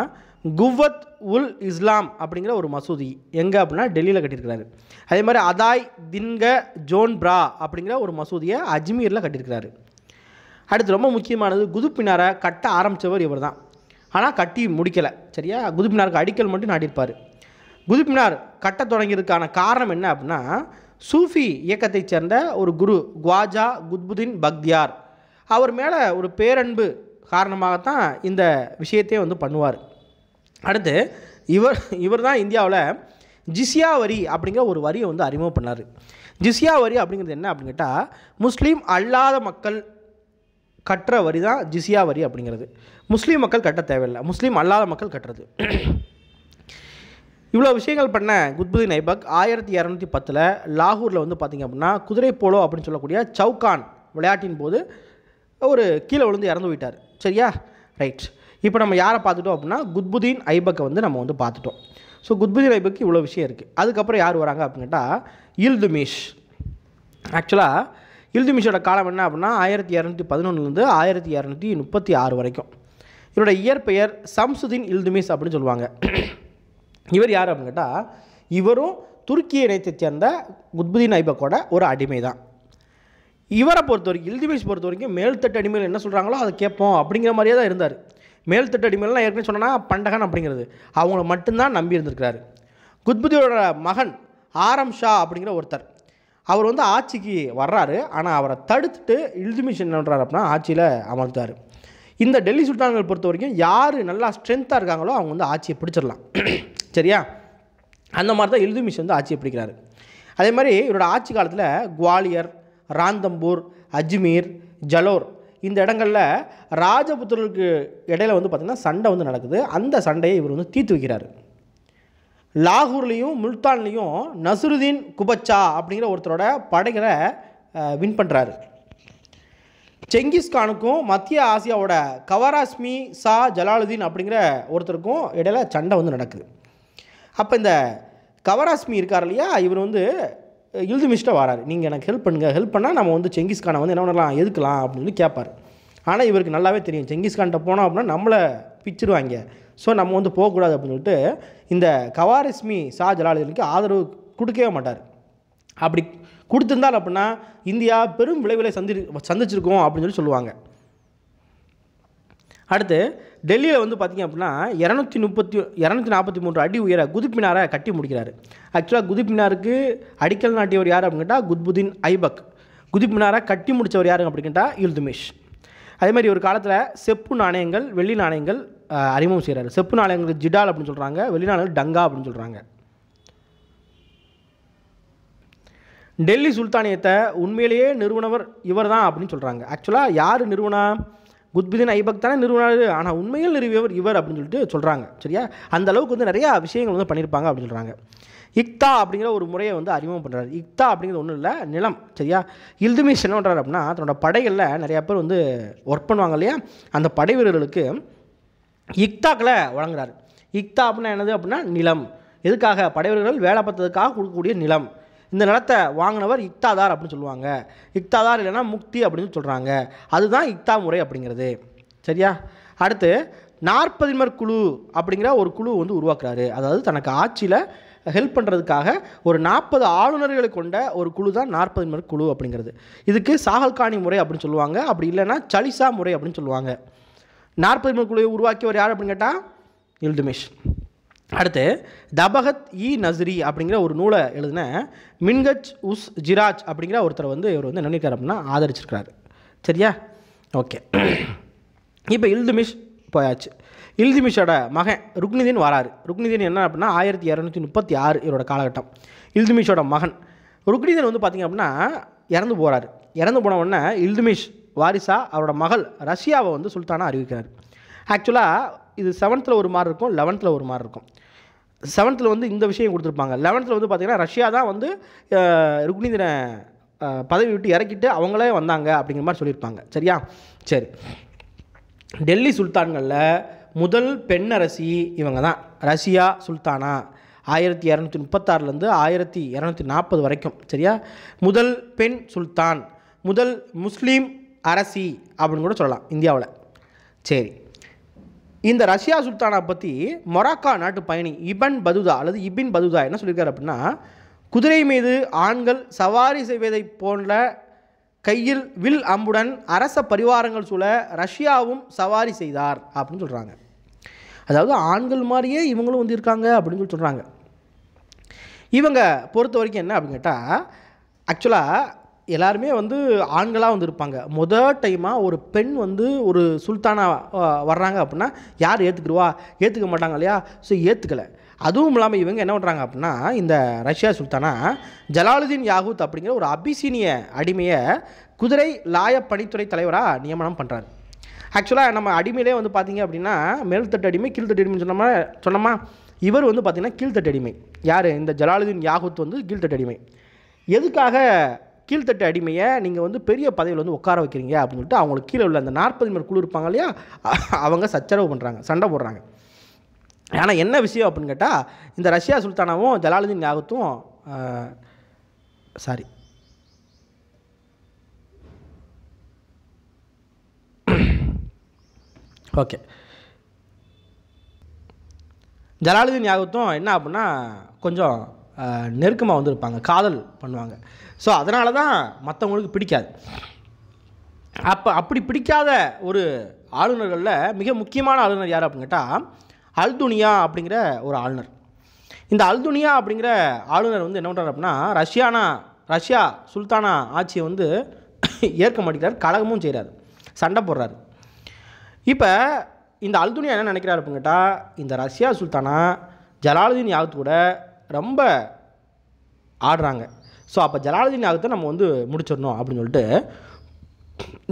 குவத் உல் இஸ்லாம் அப்படிங்கிற ஒரு மசூதி. எங்கே அப்படின்னா டெல்லியில் கட்டியிருக்கிறாரு. அதே மாதிரி அதாய் தின்க ஜோன் பிரா அப்படிங்கிற ஒரு மசூதியை அஜ்மீரில் கட்டியிருக்கிறாரு. அடுத்து ரொம்ப முக்கியமானது, குதுப் மினாரை கட்ட ஆரம்பித்தவர் இவர் தான், ஆனால் கட்டி முடிக்கலை. சரியா, குதுப் மினாருக்கு அடிக்கல் மட்டும் நாட்டியிருப்பார். குதுப் மினார் கட்ட தொடங்கியதுக்கான காரணம் என்ன அப்படின்னா சூஃபி இயக்கத்தைச் சேர்ந்த ஒரு குரு குவாஜா குத்புதீன் பக்தியார், அவர் மேலே ஒரு பேரன்பு காரணமாகத்தான் இந்த விஷயத்தையே வந்து பண்ணுவார். அடுத்து இவர் தான் இந்தியாவில் ஜிஸ்யா வரி அப்படிங்கிற ஒரு வரியை வந்து அறிமுகம் பண்ணார். ஜிஸ்யா வரி அப்படிங்கிறது என்ன அப்படின்னு கேட்டால் முஸ்லீம் அல்லாத மக்கள் கட்டுற வரி தான் ஜிஸ்யா வரி அப்படிங்கிறது. முஸ்லீம் மக்கள் கட்ட தேவையில்லை, முஸ்லீம் அல்லாத மக்கள் கட்டுறது. இவ்வளோ விஷயங்கள் பண்ண குத்புதீன் ஐபக் 1210 லாகூரில் வந்து பார்த்திங்க அப்படின்னா குதிரை போலோ அப்படின்னு சொல்லக்கூடிய சவுகான் விளையாட்டின் போது ஒரு கீழே விழுந்து இறந்து போயிட்டார். சரியா, ரைட். இப்போ நம்ம யாரை பார்த்துட்டோம் அப்படின்னா குத்புதீன் ஐபக்கை வந்து நம்ம வந்து பார்த்துட்டோம். ஸோ குத்புதீன் ஐபக்கு இவ்வளோ விஷயம் இருக்குது. அதுக்கப்புறம் யார் வராங்க அப்படின்னு கேட்டால் இல்துமிஷ். ஆக்சுவலாக இல்துமிஷோட காலம் என்ன அப்படின்னா 1211 1236 வரைக்கும். இவரோட இயற்பெயர் சம்சுதீன் இல்துமிஷ் அப்படின்னு சொல்லுவாங்க. இவர் யார் அப்படின்னு கேட்டால் இவரும் துருக்கிய இனத்தைச் சேர்ந்த குத்புதீன் ஐபக்கோட ஒரு அடிமை தான். இவரை பொறுத்த வரைக்கும் இல்துமிஷ் பொறுத்த வரைக்கும் மேல்தட்டு அடிமைகள் என்ன சொல்கிறாங்களோ அதை கேட்போம் அப்படிங்கிற மாதிரியே தான் இருந்தார். மேல்தட்டு அடிமைகள்லாம் ஏற்கனவே சொன்னோன்னா பண்டகன் அப்படிங்கிறது அவங்கள மட்டும்தான் நம்பி இருந்திருக்கிறாரு. குத்புதீனோட மகன் ஆரம் ஷா அப்படிங்கிற ஒருத்தர், அவர் வந்து ஆட்சிக்கு வர்றாரு. ஆனால் அவரை தடுத்துட்டு இல்துமிஷ் என்ன பண்ணுறாரு அப்படின்னா ஆட்சியில் அமர்த்தார். இந்த டெல்லி சுல்தான்கள் பொறுத்த வரைக்கும் யார் நல்லா ஸ்ட்ரென்த்தாக இருக்காங்களோ அவங்க வந்து ஆட்சியை பிடிச்சிடலாம். சரியா, அந்த மாதிரி தான் இல்துமிஷ் வந்து ஆட்சியை பிடிக்கிறாரு. அதே மாதிரி இவரோட ஆட்சி காலத்தில் குவாலியர், ராந்தம்பூர், அஜ்மீர், ஜலோர் இந்த இடங்களில் ராஜபுத்திரர்களுக்கு இடையில வந்து பார்த்திங்கன்னா சண்டை வந்து நடக்குது. அந்த சண்டையை இவர் வந்து தீர்த்து வைக்கிறார். லாகூர்லேயும் முல்தான்லேயும் நசுருதீன் குபச்சா அப்படிங்கிற ஒருத்தரோட படைகளை வின் பண்ணுறாரு. செங்கிஸ்கானுக்கும் மத்திய ஆசியாவோட கவராஸ்மி ஷா ஜலாலுதீன் அப்படிங்கிற ஒருத்தருக்கும் இடையில சண்டை வந்து நடக்குது. அப்போ இந்த கவராஸ்மி இருக்கார் இல்லையா, இவர் வந்து இல்துமிஷ்ட வராரு, நீங்கள் எனக்கு ஹெல்ப் பண்ணுங்கள், ஹெல்ப் பண்ணால் நம்ம வந்து செங்கிஸ்கானை வந்து என்ன பண்ணலாம், எதுக்கலாம் அப்படின்னு சொல்லி கேட்பார். ஆனால் இவருக்கு நல்லாவே தெரியும் செங்கிஸ்கான்கிட்ட போனோம் அப்படின்னா நம்மளை பிச்சிருவாங்க, ஸோ நம்ம வந்து போகக்கூடாது அப்படின்னு சொல்லிட்டு இந்த கவாரிஸ்மி ஷா ஜலாலுதீனுக்கு ஆதரவு கொடுக்கவே மாட்டார். அப்படி கொடுத்துருந்தால் அப்படின்னா இந்தியா பெரும் விளைவுகளை சந்திச்சிருக்கோம் அப்படின்னு சொல்லி சொல்லுவாங்க. அடுத்து டெல்லியில் வந்து பார்த்திங்க அப்படின்னா 243 அடி உயர குதுப் மினாரை கட்டி முடிக்கிறாரு. ஆக்சுவலாக குதுப் மினாருக்கு அடிக்கல் நாட்டியவர் யார் அப்படின்னு கேட்டால் குத்புதீன் ஐபக். குதுப் மினாரை கட்டி முடித்தவர் யாருங்க அப்படின்னு கேட்டால் இல்துமிஷ். அதேமாதிரி ஒரு காலத்தில் செப்பு நாணயங்கள், வெள்ளி நாணயங்கள் அறிமுகம் செய்கிறாரு. செப்பு நாணயங்கள் ஜிடால் அப்படின்னு சொல்கிறாங்க, வெள்ளி நாணயங்கள் டங்கா அப்படின்னு சொல்கிறாங்க. டெல்லி சுல்தானியத்தை உண்மையிலேயே நிறுவனவர் இவர் தான் அப்படின்னு சொல்கிறாங்க. ஆக்சுவலாக யார் நிறுவனா, குத்புதீன் ஐபக் தானே நிறுவனார், ஆனால் உண்மையில் நிறுவியவர் இவர் அப்படின்னு சொல்லிட்டு சொல்கிறாங்க. சரியா, அந்த அளவுக்கு வந்து நிறையா விஷயங்கள் வந்து பண்ணியிருப்பாங்க அப்படின்னு சொல்கிறாங்க. இக்தா அப்படிங்கிற ஒரு முறையை வந்து அறிமுகம் பண்ணுறாரு. இக்தா அப்படிங்கிறது ஒன்றும் இல்லை, நிலம். சரியா, இல்துமிஷ் என்ன பண்ணுறாரு அப்படின்னா தன்னோட படைகளில் நிறையா பேர் வந்து ஒர்க் பண்ணுவாங்க இல்லையா, அந்த படை வீரர்களுக்கு இக்தாக்களை வழங்குறாரு. இக்தா அப்படின்னா என்னது அப்படின்னா நிலம். எதுக்காக, படை வீரர்கள் வேலை பார்த்ததுக்காக கொடுக்கக்கூடிய நிலம். இந்த நிலத்தை வாங்கினவர் இக்தாதார் அப்படின்னு சொல்லுவாங்க. இக்தாதார் இல்லைன்னா முக்தி அப்படின்னு சொல்கிறாங்க. அதுதான் இக்தா முறை அப்படிங்கிறது. சரியா, அடுத்து 40 குழு அப்படிங்கிற ஒரு குழு வந்து உருவாக்குறாரு. அதாவது தனக்கு ஆட்சியில் ஹெல்ப் பண்ணுறதுக்காக ஒரு 40 ஆளுநர்களை கொண்ட ஒரு குழு தான் 40 குழு அப்படிங்கிறது. இதுக்கு சாஹல்கானி முறை அப்படின்னு சொல்லுவாங்க, அப்படி இல்லைன்னா சலிசா முறை அப்படின்னு சொல்லுவாங்க. 40 குழுவை உருவாக்கியவர் யார் அப்படின்னு கேட்டால் இல்துமிஷ். அடுத்து தபகத் இ நஸ்ரி அப்படிங்கிற ஒரு நூலை எழுதின மின்ஹஜ் உஸ் ஜிராஜ் அப்படிங்கிற ஒருத்தர் வந்து இவர் வந்து என்ன பண்ணியிருக்காரு அப்படின்னா ஆதரிச்சிருக்கிறாரு. சரியா, ஓகே. இப்போ இல்துமிஷ் போயாச்சு. இல்துமிஷோட மகன் ருக்னுதீன் வராரு. ருக்னுதீன் என்ன அப்படின்னா 1236 இவரோட காலகட்டம். இல்துமிஷோட மகன் ருக்னுதீன் வந்து பார்த்திங்க அப்படின்னா இறந்து போகிறாரு. இறந்து போன உடனே இல்துமிஷ் வாரிசா அவரோட மகள் ரஷ்யாவை வந்து சுல்தானாக அறிவிக்கிறார். ஆக்சுவலாக இது 7th ஒரு மாதிரி இருக்கும், 11th ஒரு மாதிரி இருக்கும். 7th வந்து இந்த விஷயம் கொடுத்துருப்பாங்க. 11th வந்து பார்த்திங்கன்னா ரஷ்யா தான் வந்து ருக்னுதீனை பதவி விட்டு இறக்கிட்டு அவங்களே வந்தாங்க அப்படிங்கிற மாதிரி சொல்லியிருப்பாங்க. சரியா, சரி. டெல்லி சுல்தான்களில் முதல் பெண்ணரசி இவங்க தான், ரஷ்யா சுல்தானா. 1236 1240 வரைக்கும். சரியா, முதல் பெண் சுல்தான், முதல் முஸ்லீம் அரசி அப்படின்னு கூட சொல்லலாம் இந்தியாவில். சரி, இந்த ரஷ்யா சுல்தானா பற்றி மொராக்கா நாட்டு பயணி இபின் பதுதா என்ன சொல்லியிருக்காரு அப்படின்னா, குதிரை மீது ஆண்கள் சவாரி செய்வதை போன்ற கையில் வில் அம்புடன் அரச பரிவாரங்கள் சூழ ரஷ்யாவும் சவாரி செய்தார் அப்படின்னு சொல்கிறாங்க. அதாவது ஆண்கள் மாதிரியே இவங்களும் வந்து இருக்காங்க அப்படின்னு சொல்லி சொல்கிறாங்க. இவங்க பொறுத்த வரைக்கும் என்ன அப்படின்னு கேட்டால், ஆக்சுவலாக எல்லாருமே வந்து ஆண்களாக வந்து இருப்பாங்க. முதல் டைமாக ஒரு பெண் வந்து ஒரு சுல்தானாக வர்றாங்க அப்படின்னா யார் ஏற்றுக்க மாட்டாங்க இல்லையா, ஸோ ஏற்றுக்கலை. அதுவும் இல்லாமல் இவங்க என்ன பண்ணுறாங்க அப்படின்னா, இந்த ரஷ்யா சுல்தானா ஜலாலுதீன் யாகூத் அப்படிங்கிற ஒரு அபிசீனிய அடிமையை குதிரை லாய பணித்துறை தலைவராக நியமனம் பண்ணுறாரு. ஆக்சுவலாக நம்ம அடிமையிலே வந்து பார்த்திங்க அப்படின்னா மேல்தட்டு அடிமை கீழ்த்தட்டு அடிமைன்னு சொன்னோமா, இவர் வந்து பார்த்திங்கன்னா கீழ்த்தட்டு அடிமை. யார், இந்த ஜலாலுதீன் யாகூத் வந்து கீழ்த்தட்டு அடிமை. எதுக்காக கீழ்த்தட்டு அடிமையை நீங்கள் வந்து பெரிய பதவியில் வந்து உட்கார வைக்கிறீங்க அப்படின்னு சொல்லிட்டு அவங்களுக்கு கீழே உள்ள அந்த 40 குழு இருப்பாங்க இல்லையா, அவங்க சச்சரவு பண்ணுறாங்க, சண்டை போடுறாங்க. ஆனால் என்ன விஷயம் அப்படின்னு கேட்டால், இந்த ரஷ்யா சுல்தானாவும் ஜலாலுதீன் யாகூத்தும் ஓகே ஜலாலுதீன் யாகூத்தும் என்ன அப்படின்னா கொஞ்சம் நெருக்கமாக வந்துருப்பாங்க, காதல் பண்ணுவாங்க. ஸோ அதனால தான் மற்றவங்களுக்கு பிடிக்காது. அப்படி பிடிக்காத ஒரு ஆளுநர்களில் மிக முக்கியமான ஆளுநர் யார் அப்படின்னு கேட்டால் அல்துனியா அப்படிங்கிற ஒரு ஆளுநர். இந்த அல்துனியா அப்படிங்கிற ஆளுநர் வந்து என்ன பண்ணுறாரு அப்படின்னா ரஷ்யா சுல்தானா ஆட்சியை வந்து ஏற்க மாட்டேங்கிறார், கலகமும் செய்கிறார், சண்டை போடுறாரு. இப்போ இந்த அல்துனியா என்ன நினைக்கிறாரு அப்படின்னு கேட்டால், இந்த ரஷ்யா சுல்தானா ஜலாலுதீன் யாகூத் கூட ரொம்ப ஆடுறாங்க, ஸோ அப்போ ஜலாலுதீன் யாகூத்தை நம்ம வந்து முடிச்சிடணும் அப்படின்னு சொல்லிட்டு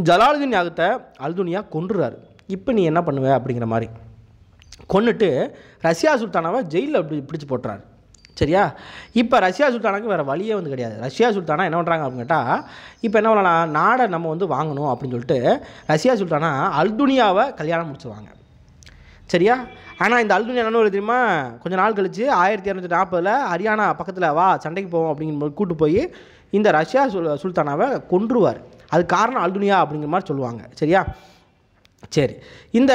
ஜலாலுதீன் யாகூத்தை அல்துனியா கொன்றுறாரு. இப்போ நீ என்ன பண்ணுவ அப்படிங்கிற மாதிரி கொன்னுட்டு ரஷ்யா சுல்தானாவை ஜெயிலில் பிடிச்சி போட்டுறாரு. சரியா, இப்போ ரஷ்யா சுல்தானாவுக்கு வேறு வழியே வந்து கிடையாது. ரஷ்யா சுல்தானா என்ன பண்ணுறாங்க அப்படின்னு கேட்டால், இப்போ என்ன பண்ணலாம், நாடை நம்ம வந்து வாங்கணும் அப்படின்னு சொல்லிட்டு ரஷ்யா சுல்தானா அல்துனியாவை கல்யாணம் முடிச்சுருவாங்க. சரியா? ஆனால் இந்த அல்துனியா என்ன ஒரு தெரியுமா, கொஞ்சம் நாள் கழித்து 1240 ஹரியானா பக்கத்தில் வா சண்டைக்கு போவோம் அப்படிங்கிற கூட்டு போய் இந்த ரஷ்யா சுல்தானாவை கொன்றுவார். அது காரணம் அல்துனியா அப்படிங்கிற மாதிரி சொல்லுவாங்க. சரியா? சரி, இந்த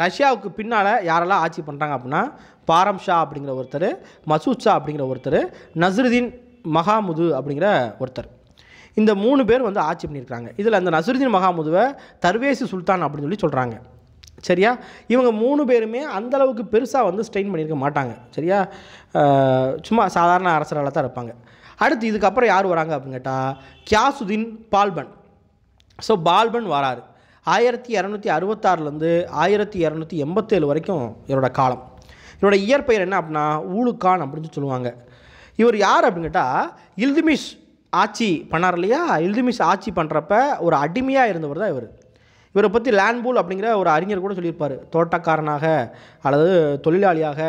ரஷ்யாவுக்கு பின்னால் யாரெல்லாம் ஆட்சி பண்ணுறாங்க அப்படின்னா பாரம் ஷா அப்படிங்கிற ஒருத்தர், மசூத் ஷா அப்படிங்கிற ஒருத்தர், நஸ்ருதீன் மஹாமுது அப்படிங்கிற ஒருத்தர். இந்த 3 பேர் வந்து ஆட்சி பண்ணியிருக்காங்க. இதில் அந்த நஸ்ருதீன் மஹாமுதுவை தர்வேசி சுல்தான் அப்படின்னு சொல்கிறாங்க. சரியா? இவங்க 3 பேருமே அந்தளவுக்கு பெருசாக வந்து ஸ்ட்ரெயின் பண்ணியிருக்க மாட்டாங்க. சரியா? சும்மா சாதாரண அரசரால் தான் இருப்பாங்க. அடுத்து இதுக்கப்புறம் யார் வராங்க அப்படின்னு கேட்டால் கியாசுதீன் பால்பன். ஸோ பால்பன் வராரு 1266 1287 வரைக்கும் இவரோட காலம். இவரோட இயற்பெயர் என்ன அப்படின்னா ஊலுக்கான் அப்படின்னு சொல்லுவாங்க. இவர் யார் அப்படின்னு கேட்டால் இல்துமிஷ் ஆட்சி பண்ணார் இல்லையா, இல்துமிஷ் ஆட்சி பண்ணுறப்ப ஒரு அடிமையாக இருந்தவர் தான் இவர். இவரை பற்றி லேன்பூல் அப்படிங்கிற ஒரு அறிஞர் கூட சொல்லியிருப்பார். தோட்டக்காரனாக அல்லது தொழிலாளியாக,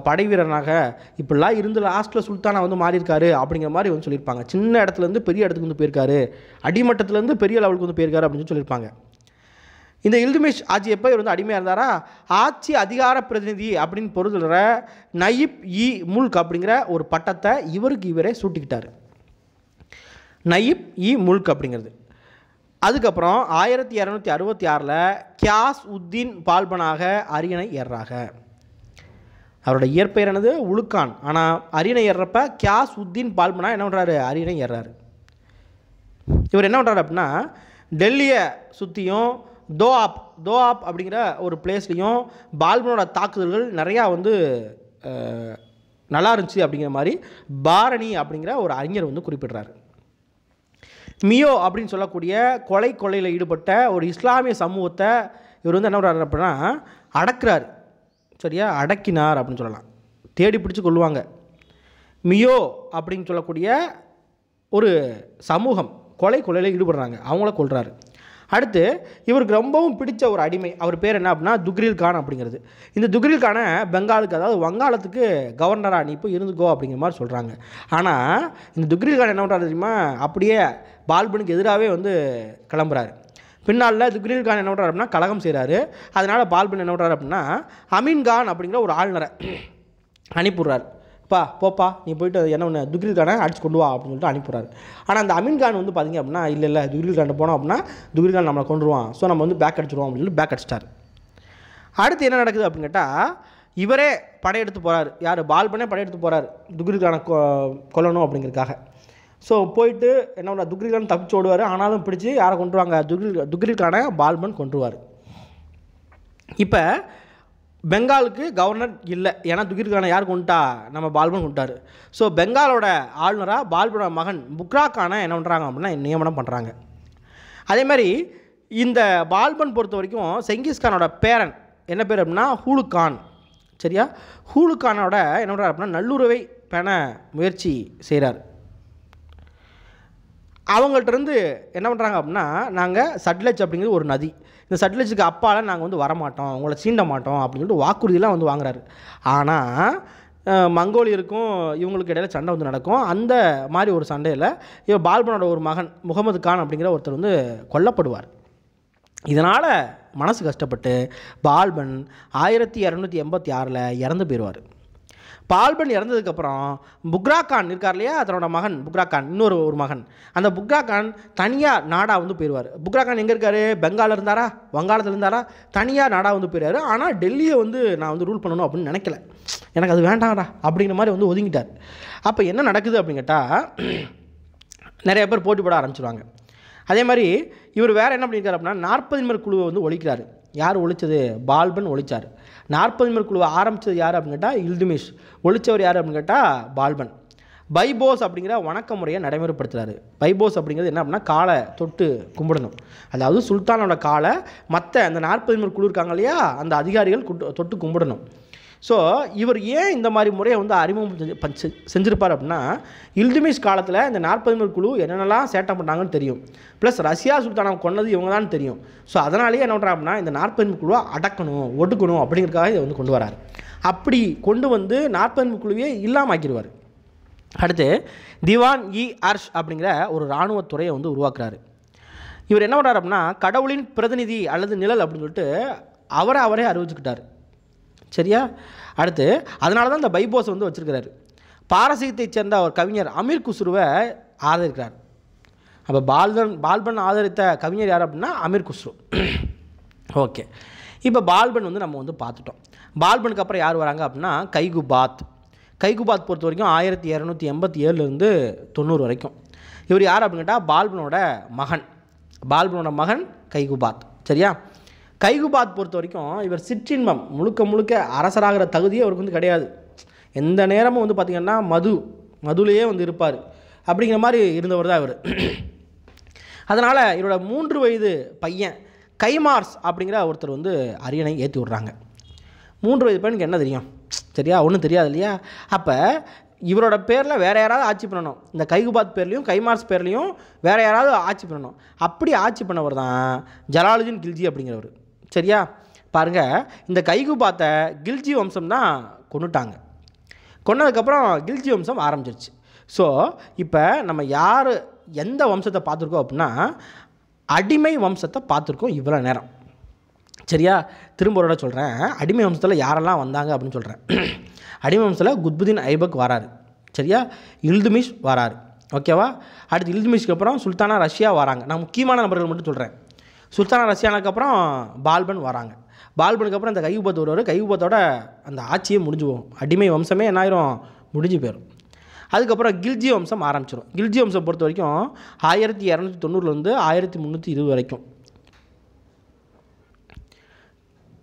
படை வீரனாக இப்படிலாம் இருந்து லாஸ்ட்டில் சுல்தானா வந்து மாறியிருக்காரு அப்படிங்கிற மாதிரி வந்து சொல்லியிருப்பாங்க. சின்ன இடத்துலேருந்து பெரிய இடத்துக்கு வந்து போயிருக்காரு, அடிமட்டத்துலேருந்து பெரிய லெவலுக்கு வந்து போயிருக்காரு அப்படின்னு சொல்லியிருப்பாங்க. இந்த இல்துமிஷ் ஆட்சி எப்போ இவர் வந்து அடிமையாக இருந்தாரா, ஆட்சி அதிகார பிரதிநிதி அப்படின்னு பொருள்கிற நயிப் இ முல்க் அப்படிங்கிற ஒரு பட்டத்தை இவருக்கு இவரே சூட்டிக்கிட்டார். நயிப் இ முல்க் அப்படிங்கிறது. அதுக்கப்புறம் 1266 கியாஸ் உத்தீன் பால்பனாக அரியணை ஏறுறாங்க. அவரோட இயற்பெயர் என்னது உலுக்கான். ஆனால் அரியணை ஏறுறப்ப கியாஸ் உத்தீன் பால்பனா என்ன பண்ணுறாரு, அரியணை ஏறுறாரு. இவர் என்ன பண்ணுறாரு அப்படின்னா டெல்லியை சுற்றியும் தோஆப் அப்படிங்கிற ஒரு பிளேஸ்லையும் பால்பனோட தாக்குதல்கள் நிறையா வந்து நல்லா இருந்துச்சு அப்படிங்கிற மாதிரி பாரணி அப்படிங்கிற ஒரு அறிஞர் வந்து குறிப்பிடுறாரு. மியோ அப்படின்னு சொல்லக்கூடிய கொலையில் ஈடுபட்ட ஒரு இஸ்லாமிய சமூகத்தை இவர் வந்து என்ன பண்ணுறாரு அப்படின்னா அடக்குறாரு. சரியா? அடக்கினார் அப்படின்னு சொல்லலாம். தேடி பிடிச்சி கொள்ளுவாங்க. மியோ அப்படின்னு சொல்லக்கூடிய ஒரு சமூகம் கொலையில் ஈடுபடுறாங்க, அவங்கள கொள்கிறாரு. அடுத்து இவருக்கு ரொம்பவும் பிடிச்ச ஒரு அடிமை, அவர் பேர் என்ன அப்படின்னா துக்ரில் கான் அப்படிங்கிறது. இந்த துக்ரில் கானை பெங்காலுக்கு, அதாவது வங்காளத்துக்கு கவர்னராக நீ இப்போ இருந்துக்கோ அப்படிங்கிற மாதிரி சொல்கிறாங்க. ஆனால் இந்த துக்ரில் கான் என்ன பண்ணுறாரு தெரியுமா, அப்படியே பால்பனுக்கு எதிராகவே வந்து கிளம்புறாரு. பின்னால் துக்ரில் கான் என்ன பண்ணுறாரு அப்படின்னா கலகம் செய்கிறாரு. அதனால் பால்பன் என்ன பண்ணுறாரு அப்படின்னா அமீன் கான் அப்படிங்கிற ஒரு ஆளுநரை அனுப்பிடுறாரு. போப்பா நீ போய்ட்டு என்ன ஒன்று துக்ரில் கானை அடிச்சு கொண்டு வா அப்படின்னு சொல்லிட்டு அனுப்பிடுறாரு. ஆனால் அந்த அமீன் கான் வந்து பார்த்திங்க அப்படின்னா இல்லை துக்ரில் கான் போனோம் அப்படின்னா துக்ரில் கான் நம்மளை கொண்டுருவான், ஸோ நம்ம வந்து பேக் அடிச்சிடுவோம் அப்படின்னு சொல்லி பேக் அடிச்சிட்டார். அடுத்து என்ன நடக்குது அப்படின்னு கேட்டால் இவரே படையெடுத்து போகிறார். யார்? பால்பனே படையெடுத்து போகிறார் துக்ரில் கானை கொல்லணும் அப்படிங்கிறதுக்காக. ஸோ போயிட்டு என்ன பண்ண துக்ரில் கான் தப்பிச்சு ஓடுவார். ஆனாலும் பிடிச்சி யாரை கொண்டுருவாங்க, துக்ரில் கானை பால்பன் கொண்டுருவார். இப்போ பெங்காலுக்கு கவர்னர் இல்லை, ஏன்னா துக்ரில் கானை யார் கொண்டுட்டா, நம்ம பால்பன் கொண்டுட்டார். ஸோ பெங்காலோட ஆளுநராக பால்பனோட மகன் புக்ரா கானை என்ன பண்ணுறாங்க அப்படின்னா நியமனம் பண்ணுறாங்க. அதே மாதிரி இந்த பால்பன் பொறுத்த வரைக்கும் செங்கிஸ்கானோட பேரன் என்ன பேர் அப்படின்னா ஹூலுக்கான். சரியா? ஹூலுக்கானோட என்ன பண்ணுறாரு அப்படின்னா நல்லுறவை பேண முயற்சி செய்கிறார். அவங்கள்ட்ட என்ன பண்ணுறாங்க அப்படின்னா நாங்கள் சட்லஜ் அப்படிங்கிறது ஒரு நதி, இந்த சட்லஜுக்கு அப்பால் நாங்கள் வந்து வரமாட்டோம், உங்களை சீண்ட மாட்டோம் அப்படின்னு சொல்லிட்டு வாக்குறுதியெலாம் வந்து வாங்குறாரு. ஆனால் மங்கோலியருக்கும் இவங்களுக்கு இடையில சண்டை வந்து நடக்கும். அந்த மாதிரி ஒரு சண்டையில் இவர் பால்பனோட ஒரு மகன் முகமது கான் அப்படிங்கிற ஒருத்தர் வந்து கொல்லப்படுவார். இதனால் மனசு கஷ்டப்பட்டு பால்பன் 1286 இறந்து போயிடுவார். பால்பன் இறந்ததுக்கப்புறம் புக்ரா கான் இருக்கார் இல்லையா, அதனோட மகன் புக்ரா கான், இன்னொரு மகன், அந்த புக்ரா கான் தனியாக நாடாக வந்து போயிடுவார். புக்ரா கான் எங்கே இருக்கார், பெங்காலில் இருந்தாரா வங்காளத்தில் இருந்தாரா, தனியாக நாடாக வந்து போயிடுவார். ஆனால் டெல்லியை வந்து நான் வந்து ரூல் பண்ணணும் அப்படின்னு நினைக்கல, எனக்கு அது வேண்டாம்டா அப்படிங்கிற மாதிரி வந்து ஒதுங்கிட்டார். அப்போ என்ன நடக்குது அப்படின்னு கேட்டால் நிறைய பேர் போட்டி போட ஆரம்பிச்சிடுவாங்க. அதே மாதிரி இவர் வேறு என்ன பண்ணியிருக்காரு அப்படின்னா 40 குழுவை வந்து ஒழிக்கிறார். யார் ஒழிச்சது? பால்பன் ஒழிச்சார். 40 குழுவை ஆரம்பித்தது யார் அப்படின்னு கேட்டால் இல்துமிஷ், ஒழிச்சவர் யார் அப்படின்னு கேட்டால் பால்பன். பைபோஸ் அப்படிங்கிற வணக்க முறையை நடைமுறைப்படுத்துகிறாரு. பைபோஸ் அப்படிங்கிறது என்ன அப்படின்னா காலை தொட்டு கும்பிடணும், அதாவது சுல்தானோட காலை மற்ற அந்த 40 குழு இருக்காங்க இல்லையா அந்த அதிகாரிகள் தொட்டு கும்பிடணும். ஸோ இவர் ஏன் இந்த மாதிரி முறையை வந்து அறிமுகம் செஞ்சுருப்பார் அப்படின்னா இல்துமிஷ் காலத்தில் இந்த 40 குழு என்னென்னலாம் சேட்டை பண்ணாங்கன்னு தெரியும், ப்ளஸ் ரஷ்யா சுல்தானை கொன்னது இவங்க தான் தெரியும். ஸோ அதனாலேயே என்ன பண்ணுறா அப்படின்னா இந்த 40 குழுவை அடக்கணும், ஒடுக்கணும் அப்படிங்கிறதுக்காக இதை வந்து கொண்டு வரார். அப்படி கொண்டு வந்து 40 குழுவையே இல்லாமல் ஆக்கிடுவார். அடுத்து திவான் இ அர்ஷ் அப்படிங்கிற ஒரு இராணுவத்துறையை வந்து உருவாக்குறாரு. இவர் என்ன பண்ணுறாரு அப்படின்னா கடவுளின் பிரதிநிதி அல்லது நிழல் அப்படின்னு சொல்லிட்டு அவரே அறிவிச்சுக்கிட்டார். சரியா? அடுத்து அதனால தான் இந்த பைபோஸ் வந்து வச்சுருக்கிறாரு. பாரசீகத்தைச் சேர்ந்த ஒரு கவிஞர் அமீர் குஸ்ருவை ஆதரிக்கிறார். அப்போ பால்பன் ஆதரித்த கவிஞர் யார் அப்படின்னா அமீர் குஸ்ரு. ஓகே, இப்போ பால்பன் வந்து நம்ம வந்து பார்த்துட்டோம். பால்பனுக்கு அப்புறம் யார் வராங்க அப்படின்னா கைகுபாத். கைகுபாத் பொறுத்த வரைக்கும் 1287 90 வரைக்கும். இவர் யார் அப்படின்னு கேட்டால் பால்பனோட மகன் கைகுபாத். சரியா? கைகுபாத் பொறுத்த வரைக்கும் இவர் சிற்றின்பம் முழுக்க அரசராகிற தகுதியே அவருக்கு வந்து கிடையாது. எந்த நேரமும் வந்து பார்த்திங்கன்னா மதுலேயே வந்து இருப்பார். அப்படிங்கிற மாதிரி இருந்தவர் தான் இவர். அதனால் இவரோட 3 வயது பையன் கைமார்ஸ் அப்படிங்கிற ஒருத்தர் வந்து அரியணை ஏற்றி விட்றாங்க. 3 வயது பையனுக்கு என்ன தெரியும்? சரியா? ஒன்றும் தெரியாது இல்லையா? அப்போ இவரோட பேரில் வேறு யாராவது ஆட்சி பண்ணணும். இந்த கைகுபாத் பேர்லேயும் கைமார்ஸ் பேர்லேயும் வேறு யாராவது ஆட்சி பண்ணணும். அப்படி ஆட்சி பண்ணவர் தான் ஜலாலுதீன் கில்ஜி அப்படிங்கிறவர். சரியா? பாருங்கள், இந்த கைகுபாத்தை கில்ஜி வம்சம் தான் கொண்டுட்டாங்க. கொன்னதுக்கப்புறம் கில்ஜி வம்சம் ஆரம்பிச்சிருச்சு. ஸோ இப்போ நம்ம எந்த வம்சத்தை பார்த்துருக்கோம் அப்படின்னா அடிமை வம்சத்தை பார்த்துருக்கோம் இவ்வளோ நேரம். சரியா? திரும்ப ஒரு சொல்கிறேன், அடிமை வம்சத்தில் யாரெல்லாம் வந்தாங்க அப்படின்னு சொல்கிறேன். அடிமை வம்சத்தில் குத்புதீன் ஐபக் வராரு. சரியா? இல்துமிஷ் வராரு. ஓகேவா? அடுத்து இல்துமிஷ்க்கு அப்புறம் சுல்தானா ரஷ்யா வராங்க. நான் முக்கியமான நபர்கள் மட்டும் சொல்கிறேன். சுல்தானா ரஷ்யானுக்கப்புறம் பால்பன் வராங்க. பால்பனுக்கு அப்புறம் இந்த கைகுபாத் வருவார். கைகுபாத்தோட அந்த ஆட்சியே முடிஞ்சு போகும். அடிமை வம்சமே என்ன ஆயிரும்? முடிஞ்சு போயிடும். அதுக்கப்புறம் கில்ஜி வம்சம் ஆரம்பிச்சிடும். கில்ஜி வம்சம் பொறுத்த வரைக்கும் 1290 1320 வரைக்கும்.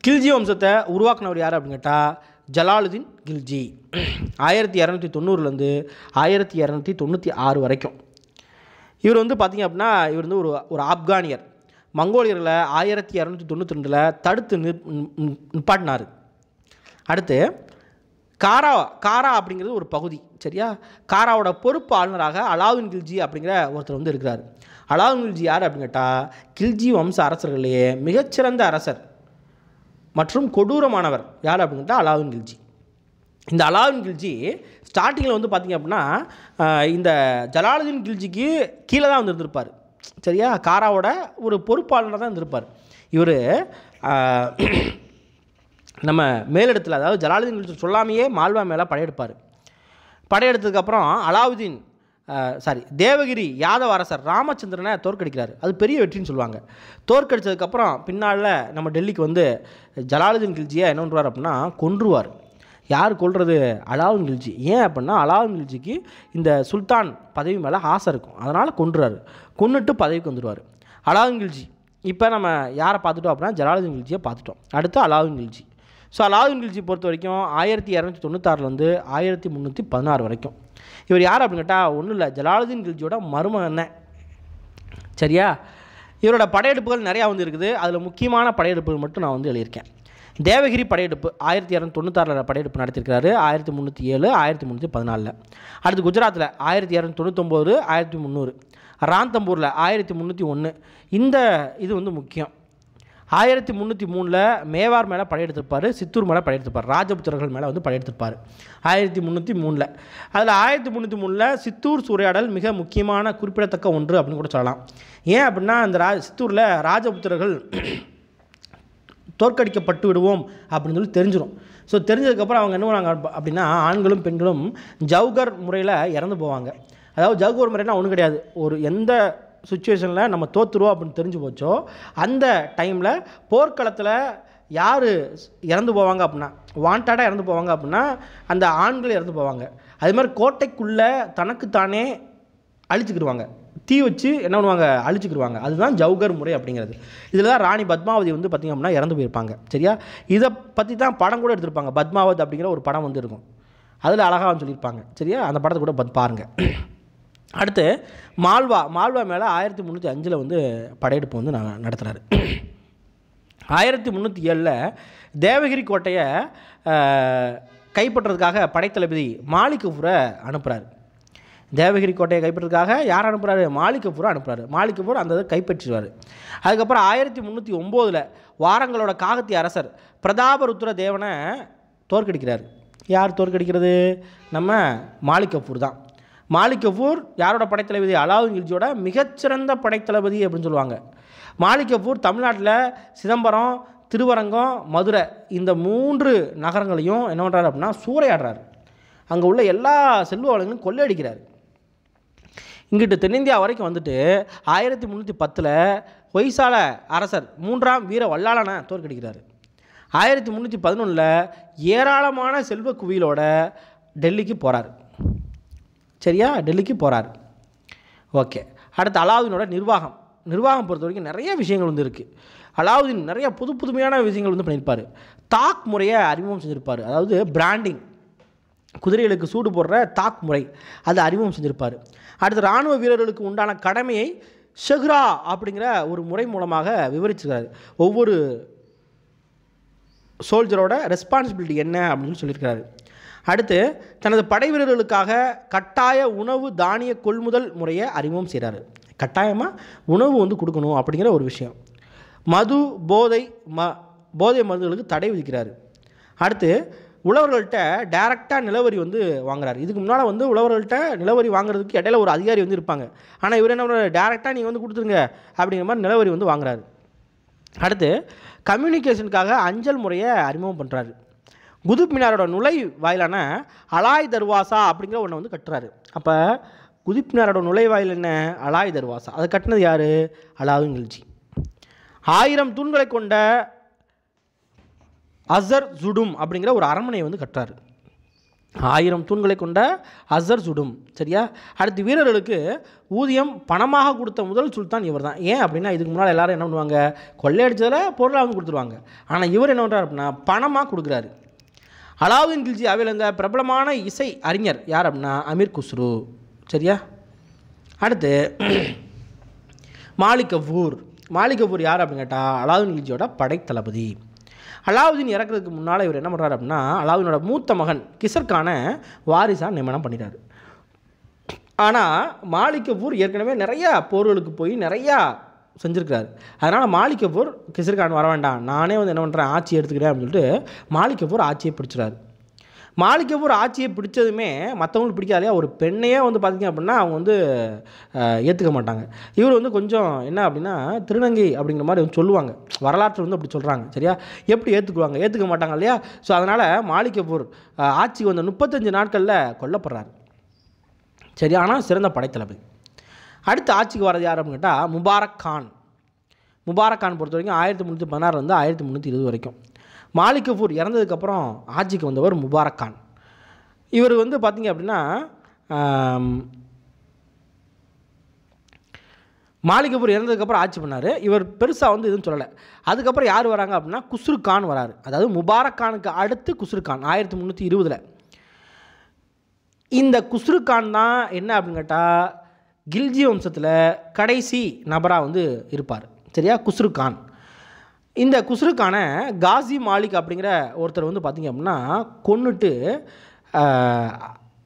கில்ஜி வம்சத்தை உருவாக்குனவர் யார் அப்படின்னு கேட்டால் ஜலாலுதீன் கில்ஜி. 1290 1296 வரைக்கும். இவர் வந்து பார்த்திங்க அப்படின்னா இவர் வந்து ஒரு ஆப்கானியர். மங்கோலியர்களை 1292 தடுத்து நிப்பாட்டினார். அடுத்து காரா அப்படிங்கிறது ஒரு பகுதி. சரியா? காராவோட பொறுப்பு ஆளுநராக அலாவுதீன் கில்ஜி அப்படிங்கிற ஒருத்தர் வந்து இருக்கிறார். அலாவுதீன் கில்ஜி யார் அப்படின்னு கேட்டால் கில்ஜி வம்ச அரசர்களையே மிகச்சிறந்த அரசர் மற்றும் கொடூரமானவர் யார் அப்படின்னு கேட்டால் அலாவுதீன் கில்ஜி. இந்த அலாவுதீன் கில்ஜி ஸ்டார்டிங்கில் வந்து பார்த்திங்க அப்படின்னா இந்த ஜலாலுதீன் கில்ஜிக்கு கீழே தான் வந்து இருந்திருப்பார். சரியா? காராவோட ஒரு பொறுப்பாளராக தான் இருந்திருப்பார். இவர் நம்ம மேலிடத்தில், அதாவது ஜலாலுதீன் கில்ஜி சொல்லாமையே மால்வா மேலே படையெடுத்ததுக்கப்புறம் தேவகிரி யாதவ அரசர் ராமச்சந்திரனை தோற்கடிக்கிறார். அது பெரிய வெற்றின்னு சொல்லுவாங்க. தோற்கடித்ததுக்கப்புறம் பின்னால் நம்ம டெல்லிக்கு வந்து ஜலாலுதீன் கில்ஜியை என்ன பண்ணுவார் அப்படின்னா கொன்றுவார். யார் கொல்றது? அலாவுதீன் கில்ஜி. ஏன் அப்படின்னா அலாவுதீன் கில்ஜிக்கு இந்த சுல்தான் பதவி மேலே ஆசை இருக்கும். அதனால் கொன்னுட்டு பதவிக்கு வந்துடுவார் அலாவுதீன் கில்ஜி. இப்போ நம்ம யாரை பார்த்துட்டோம் அப்படின்னா ஜலாலுதீன் கில்ஜியை பார்த்துட்டோம். அடுத்து அலாவுதீன் கில்ஜி. ஸோ அலாவுதீன் கில்ஜி பொறுத்த வரைக்கும் 1296 1316 வரைக்கும். இவர் யார் அப்படின்னு கேட்டால் ஒன்றும் இல்லை, ஜலாலுதீன் கில்ஜியோட மருமகன். சரியா? இவரோட படையெடுப்புகள் நிறையா வந்து இருக்குது. அதில் முக்கியமான படையெடுப்புகள் மட்டும் நான் வந்து எழுதியிருக்கேன். தேவகிரி படையெடுப்பு 1296 படையெடுப்பு நடத்தியிருக்கிறாரு. 1307 1314. அடுத்து குஜராத்தில் 1299 1300. ராந்தம்பூரில் 1301. இந்த இது வந்து முக்கியம். 1303 மேவார் மேலே படையெடுத்திருப்பார். சித்தூர் மேலே படையெடுத்திருப்பார். ராஜபுத்திரர்கள் மேலே வந்து படையெடுத்திருப்பார் 1303. அதில் 1303 சித்தூர் சூறையாடல் மிக முக்கியமான குறிப்பிடத்தக்க ஒன்று அப்படின்னு கூட சொல்லலாம். ஏன் அப்படின்னா அந்த சித்தூரில் ராஜபுத்திரர்கள் தோற்கடிக்கப்பட்டு விடுவோம் அப்படின்னு சொல்லி தெரிஞ்சிடும். ஸோ தெரிஞ்சதுக்கப்புறம் அவங்க என்ன பண்ணுவாங்க அப்படின்னா ஆண்களும் பெண்களும் ஜவுகர் முறையில் இறந்து போவாங்க. அதாவது ஜவுகர் முறைனா ஒன்றும் கிடையாது, ஒரு எந்த சுச்சுவேஷனில் நம்ம தோற்றுருவோம் அப்படின்னு தெரிஞ்சு போச்சோ அந்த டைமில் போர்க்களத்தில் யார் இறந்து போவாங்க அப்படின்னா வாண்டடாக இறந்து போவாங்க அப்படின்னா அந்த ஆண்கள் இறந்து போவாங்க. அது மாதிரி கோட்டைக்குள்ளே தனக்குத்தானே அழிச்சுக்கிடுவாங்க, தீ வச்சு என்ன பண்ணுவாங்க அழிச்சுக்கிடுவாங்க. அதுதான் ஜவுகர் முறை அப்படிங்கிறது. இதில் தான் ராணி பத்மாவதி வந்து பார்த்திங்க அப்படின்னா இறந்து போயிருப்பாங்க. சரியா? இதை பற்றி தான் படம் கூட எடுத்திருப்பாங்க. பத்மாவத் அப்படிங்கிற ஒரு படம் வந்து இருக்கும், அதில் அழகாக சொல்லியிருப்பாங்க. சரியா? அந்த படத்தை கூட பாருங்கள். அடுத்து மால்வா மேலே 1305 வந்து படையெடுப்பு வந்து நடத்துகிறாரு. 1307 தேவகிரி கோட்டையை கைப்பற்றுறதுக்காக படைத்தளபதி மாலிக் கஃபூரை அனுப்புகிறார். தேவகிரி கோட்டையை கைப்பற்றுறதுக்காக யார் அனுப்புகிறாரு? மாலிக் கஃபூரை அனுப்புகிறாரு. மாலிக் கஃபூர் அந்த இதை கைப்பற்றிடுவார். அதுக்கப்புறம் 1309 வாரங்களோட காகத்திய அரசர் பிரதாபருத்ர தேவனை தோற்கடிக்கிறார். யார் தோற்கடிக்கிறது? நம்ம மாலிக் கஃபூர் தான். மாலிக் கஃபூர் யாரோட படைத்தளபதி? அலாவுதீன் கில்ஜியோட மிகச்சிறந்த படைத்தளபதி அப்படின்னு சொல்லுவாங்க. மாலிக் கஃபூர் தமிழ்நாட்டில் சிதம்பரம், திருவரங்கம், மதுரை இந்த 3 நகரங்களையும் என்ன பண்ணுறாரு அப்படின்னா சூறையாடுறாரு. அங்கே உள்ள எல்லா செல்வ வளங்களையும் கொள்ளையடிக்கிறார். இங்கிட்டு தென்னிந்தியா வரைக்கும் வந்துட்டு 1310 ஹொய்சால அரசர் 3ஆம் வீர வல்லாளனை தோற்கடிக்கிறார். 1311 ஏராளமான செல்வ குவியலோட டெல்லிக்கு போகிறார். சரியா, டெல்லிக்கு போகிறார். ஓகே, அடுத்து அலாவுதீனோட நிர்வாகம் பொறுத்த வரைக்கும் நிறைய விஷயங்கள் வந்து இருக்குது. அலாவுதீன் நிறைய புதுமையான விஷயங்கள் வந்து பண்ணியிருப்பார். தாக் முறையை அறிமுகம் செஞ்சுருப்பார். அதாவது பிராண்டிங், குதிரைகளுக்கு சூடு போடுற தாக் முறை, அதை அறிமுகம் செஞ்சுருப்பார். அடுத்து இராணுவ வீரர்களுக்கு உண்டான கடமையை ஷெஹ்ரா அப்படிங்கிற ஒரு முறை மூலமாக விவரிச்சிருக்காரு. ஒவ்வொரு சோல்ஜரோட ரெஸ்பான்சிபிலிட்டி என்ன அப்படின்னு சொல்லியிருக்கிறாரு. அடுத்து தனது படை வீரர்களுக்காக கட்டாய உணவு தானிய கொள்முதல் முறையை அறிமுகம் செய்கிறாரு. கட்டாயமாக உணவு வந்து கொடுக்கணும் அப்படிங்கிற ஒரு விஷயம். மது போதை மருந்துகளுக்கு தடை விதிக்கிறாரு. அடுத்து உழவர்கள்ட்ட டைரெக்டாக நிலவரி வந்து வாங்குறாரு. இதுக்கு முன்னால் வந்து உழவர்கள்ட்ட நிலவரி வாங்குறதுக்கு இடையில ஒரு அதிகாரி வந்து இருப்பாங்க. ஆனால் இவர் என்ன பண்ணுறாரு, டைரெக்டாக நீங்கள் வந்து கொடுத்துருங்க அப்படிங்கிற மாதிரி நிலவரி வந்து வாங்குறாரு. அடுத்து கம்யூனிகேஷனுக்காக அஞ்சல் முறையை அறிமுகம் பண்ணுறாரு. குதுப் மினாரோட நுழைவாயிலான அலாய் தர்வாசா அப்படிங்கிற ஒன்றை வந்து கட்டுறாரு. அப்போ குதுப் மினாரோட நுழைவாயில் என்ன, அலாய் தர்வாசா. அதை கட்டினது யார், அலாவுதீன் கில்ஜி. 1000 தூண்களை கொண்ட அசர் ஜுடும் அப்படிங்கிற ஒரு அரண்மனையை வந்து கட்டுறாரு. 1000 தூண்களை கொண்ட அசர் ஜுடும். சரியா, அடுத்து வீரர்களுக்கு ஊதியம் பணமாக கொடுத்த முதல் சுல்தான் இவர் தான். ஏன் அப்படின்னா இதுக்கு முன்னால் எல்லாரும் என்ன பண்ணுவாங்க, கொள்ளையடிச்சதில் பொருளாக வந்து கொடுத்துருவாங்க. ஆனால் இவர் என்ன பண்ணுறாரு அப்படின்னா பணமாக கொடுக்குறாரு. அலாவுதீன் கில்ஜி அவையில் இருந்த பிரபலமான இசை அறிஞர் யார் அப்படின்னா அமீர் குஸ்ரு. சரியா, அடுத்து மாலிக் கஃபூர் யார் அப்படின்னு கேட்டால் அலாவுதீன் கில்ஜியோட படைத்தளபதி. அலாவுதீன் இறக்குறதுக்கு முன்னால் இவர் என்ன பண்ணுறாரு அப்படின்னா அலாவுதீனோட மூத்த மகன் கிசர்கானை வாரிசாக நியமனம் பண்ணிட்டார். ஆனால் மாலிக் கஃபூர் ஏற்கனவே நிறையா போர்களுக்கு போய் நிறையா செஞ்சுருக்கிறார். அதனால் மாலிக் கஃபூர் கிசர்கான் வர வேண்டாம், நானே வந்து என்ன பண்ணுறேன் ஆட்சி எடுத்துக்கிறேன் அப்படின்னு சொல்லிட்டு மாலிக் கஃபூர் ஆட்சியை பிடிச்சிடாரு. மாலிக் கஃபூர் ஆட்சியை பிடிச்சதுமே மற்றவங்களுக்கு பிடிக்காதையா, ஒரு பெண்ணையே வந்து பார்த்திங்க அப்படின்னா அவங்க வந்து ஏற்றுக்க மாட்டாங்க. இவர் வந்து கொஞ்சம் என்ன அப்படின்னா திருநங்கை அப்படிங்கிற மாதிரி வந்து சொல்லுவாங்க, வரலாற்று வந்து அப்படி சொல்கிறாங்க. சரியா, எப்படி ஏற்றுக்க மாட்டாங்க இல்லையா. ஸோ அதனால் மாலிக் கஃபூர் ஆட்சிக்கு வந்த 35 நாட்களில் கொல்லப்படுறாரு. சரி, ஆனால் சிறந்த படைத்தளபதி. அடுத்து ஆட்சிக்கு வரது யார் அப்படின்னு கேட்டால் முபாரக் கான் பொறுத்த வரைக்கும் 1316 1320 வரைக்கும். மாலிக் கஃபூர் இறந்ததுக்கப்புறம் ஆட்சிக்கு வந்தவர் முபாரக் கான். இவர் வந்து பார்த்திங்க அப்படின்னா மாலிக் கஃபூர் இறந்ததுக்கப்புறம் ஆட்சி பண்ணார். இவர் பெருசாக வந்து எதுவும் சொல்லலை. அதுக்கப்புறம் யார் வராங்க அப்படின்னா குஸ்ரு கான் வராரு. அதாவது முபாரக் கானுக்கு அடுத்து குஸ்ரு கான் 1320. இந்த குஸ்ரு கான் தான் என்ன அப்படின்னு கேட்டால் கில்ஜி வம்சத்தில் கடைசி நபராக வந்து இருப்பார். சரியா, குஸ்ரு கான். இந்த குஸ்ரு கானை காசி மாலிக் அப்படிங்கிற ஒருத்தர் வந்து பார்த்திங்க அப்படின்னா கொன்னுட்டு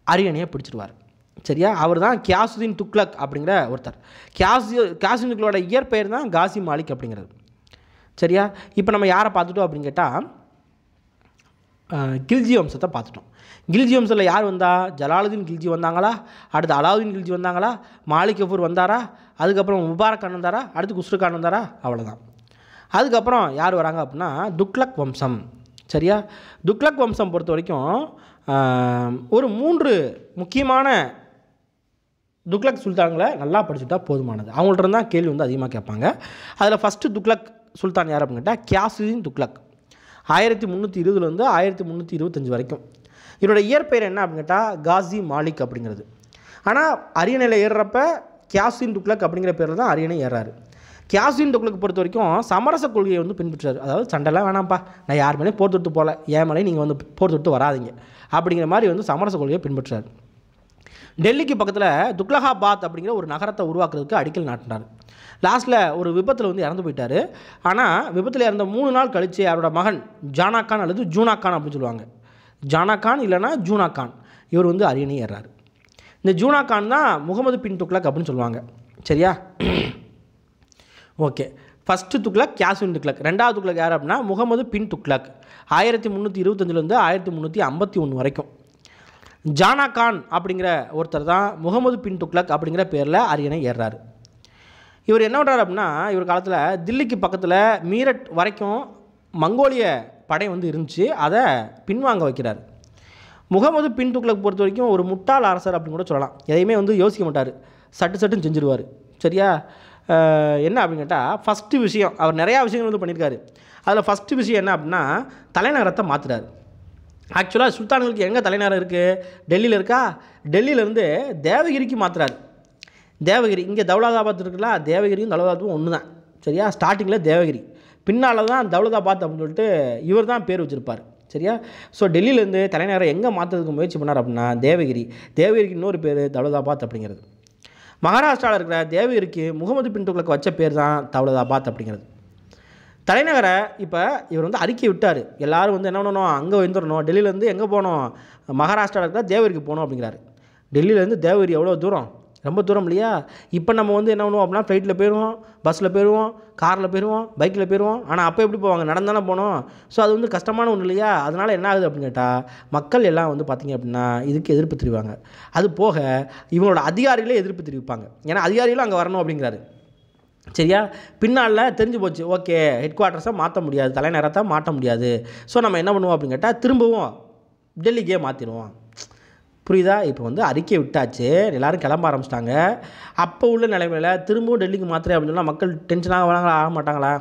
அரியணையை பிடிச்சிருவார். சரியா, அவர் தான் கியாசுதீன் துக்ளக் அப்படிங்கிற ஒருத்தர். கியாசுதீன் துக்ளோட இயற்பெயர் தான் காசி மாலிக் அப்படிங்கிறது. சரியா, இப்போ நம்ம யாரை பார்த்துட்டோம் அப்படின்னு கேட்டால் கில்ஜி வம்சத்தை பார்த்துட்டோம். கில்ஜி வம்சத்தில் யார் வந்தா, ஜலாலுதீன் கில்ஜி வந்தாங்களா, அடுத்து அலாவுதீன் கில்ஜி வந்தாங்களா, மாலிக் கஃபூர் வந்தாரா, அதுக்கப்புறம் முபாரக் கான் வந்தாரா, அடுத்து குஸ்ரு கான் வந்தாரா, அவ்வளோதான். அதுக்கப்புறம் யார் வராங்க அப்படின்னா துக்ளக் வம்சம். சரியா, துக்ளக் வம்சம் பொறுத்த வரைக்கும் ஒரு 3 முக்கியமான துக்ளக் சுல்தான்களை நல்லா படிச்சுட்டா போதுமானது. அவங்கள்ட்ட தான் கேள்வி வந்து அதிகமாக கேட்பாங்க. அதில் ஃபஸ்ட்டு துக்ளக் சுல்தான் யார் அப்படின்னு கேட்டால் கியாசுதீன் துக்ளக். 1320 1325 வரைக்கும். இவரோட இயற்பெயர் என்ன அப்படின்னு கேட்டால் காசி மாலிக் அப்படிங்கிறது. ஆனால் அரியணையில் ஏறுறப்ப கியாசுதீன் துக்ளக் அப்படிங்கிற பேரில் தான் அரியணை ஏறாரு. கியாசுதீன் துக்ளக் பொறுத்த வரைக்கும் சமரச கொள்கையை வந்து பின்பற்றாரு. அதாவது சண்டைலாம் வேணாம்ப்பா, நான் யார் மேலேயும் போர் தொட்டு போகல, என் மேலே நீங்கள் வந்து போர் தொட்டு வராதிங்க அப்படிங்கிற மாதிரி வந்து சமரச கொள்கையை பின்பற்றாரு. டெல்லிக்கு பக்கத்தில் துக்லகாபாத் அப்படிங்கிற ஒரு நகரத்தை உருவாக்குறதுக்கு அடிக்கல் நாட்டினார். லாஸ்ட்டில் ஒரு விபத்தில் வந்து இறந்து போயிட்டார். ஆனால் விபத்தில் இறந்த 3 நாள் கழித்து அவரோட மகன் ஜானா கான் அல்லது ஜூனா கான் அப்படின்னு சொல்லுவாங்க. ஜானா கான் இல்லைனா ஜூனா கான், இவர் வந்து அரியணை ஏறாரு. இந்த ஜூனா கான் தான் முகமது பின் துக்ளக் அப்படின்னு சொல்லுவாங்க. சரியா, ஓகே. ஃபஸ்ட்டு துக்ளக் கியாசுதீன் துக்ளக், ரெண்டாவது துக்ளக் யார் அப்படின்னா முகமது பின் துக்ளக் 1325 1351 வரைக்கும். ஜானா கான் அப்படிங்கிற ஒருத்தர் தான் முகமது பின் துக்ளக் அப்படிங்கிற பேரில் அரியணை ஏறாரு. இவர் என்ன பண்ணுறாரு அப்படின்னா இவர் காலத்தில் தில்லிக்கு பக்கத்தில் மீரட் வரைக்கும் மங்கோலிய படை வந்து இருந்துச்சு, அதை பின்வாங்க வைக்கிறார். முகமது பின் துக்ளக் பொறுத்த வரைக்கும் ஒரு முட்டாள் அரசர் அப்படின்னு கூட சொல்லலாம். எதையுமே வந்து யோசிக்க மாட்டார், சட்டுன்னு செஞ்சுருவார். சரியா? என்ன அப்படின்னு கேட்டால், ஃபஸ்ட்டு விஷயம், அவர் நிறையா விஷயங்கள் வந்து பண்ணியிருக்காரு. அதில் ஃபஸ்ட்டு விஷயம் என்ன அப்படின்னா, தலைநகரத்தை மாற்றுறாரு. ஆக்சுவலாக சுல்தான்களுக்கு எங்கே தலைநகரம் இருக்குது? டெல்லியில் இருக்கா? டெல்லியிலேருந்து தேவகிரிக்கு மாற்றுறாரு. தேவகிரி, இங்கே தௌலதாபாத் இருக்குல்ல, தேவகிரியும் தௌலதாபாத்தும் ஒன்று தான். சரியா? ஸ்டார்டிங்கில் தேவகிரி, பின்னால் தான் தௌலதாபாத் அப்படின்னு சொல்லிட்டு இவர் தான் பேர் வச்சுருப்பார். சரியா? ஸோ டெல்லியிலேருந்து தலைநகரம் எங்கே மாற்றுறதுக்கு முயற்சி பண்ணார் அப்படின்னா தேவகிரி. தேவகிரிக்கு இன்னொரு பேர் தௌலதாபாத் அப்படிங்கிறது. மகாராஷ்டிராவில் இருக்கிற தேவகிரிக்கு முகமது பின் துக்ளக் வச்ச பேர் தான் தௌலதாபாத் அப்படிங்கிறது. தலைநகரை இப்போ இவர் வந்து அறிக்கை விட்டார், எல்லோரும் வந்து என்ன பண்ணணும், அங்கே வந்துடணும், டெல்லியிலேருந்து எங்கே போகணும், மகாராஷ்டிராவில் இருக்கிற தேவகிரிக்கு போகணும் அப்படிங்கிறாரு. டெல்லியிலேருந்து தேவகிரி எவ்வளோ தூரம்? ரொம்ப தூரம் இல்லையா? இப்போ நம்ம வந்து என்ன பண்ணுவோம் அப்படின்னா ஃப்ளைட்டில் போயிடுவோம், பஸ்ஸில் போயிடுவோம், காரில் போயிடுவோம், பைக்கில் போயிடுவோம். ஆனால் அப்போ எப்படி போவாங்க? நடந்தானே போகணும். ஸோ அது வந்து கஷ்டமான ஒன்று இல்லையா? அதனால் என்ன ஆகுது அப்படின்னு கேட்டால், மக்கள் எல்லாம் வந்து பார்த்திங்க அப்படின்னா இதுக்கு எதிர்ப்பு தெரிவிப்பாங்க. அது போக இவங்களோட அதிகாரிகளே எதிர்ப்பு தெரிவிப்பாங்க. ஏன்னா அதிகாரிகளும் அங்கே வரணும் அப்படிங்கிறாரு. சரியா? பின்னால் தெரிஞ்சு போச்சு, ஓகே ஹெட் குவார்ட்டர்ஸை மாற்ற முடியாது, தலைநகரத்தை மாற்ற முடியாது. ஸோ நம்ம என்ன பண்ணுவோம் அப்படின்னு கேட்டால் திரும்பவும் டெல்லிக்கே மாற்றிடுவோம். புரியுதா? இப்போ வந்து அறிக்கை விட்டாச்சு, எல்லோரும் கிளம்ப ஆரம்பிச்சிட்டாங்க. அப்போ உள்ள நிலைமையில் திரும்பவும் டெல்லிக்கு மாத்திரை அப்படின்னு சொன்னால் மக்கள் டென்ஷனாக வராங்களா, ஆக மாட்டாங்களா?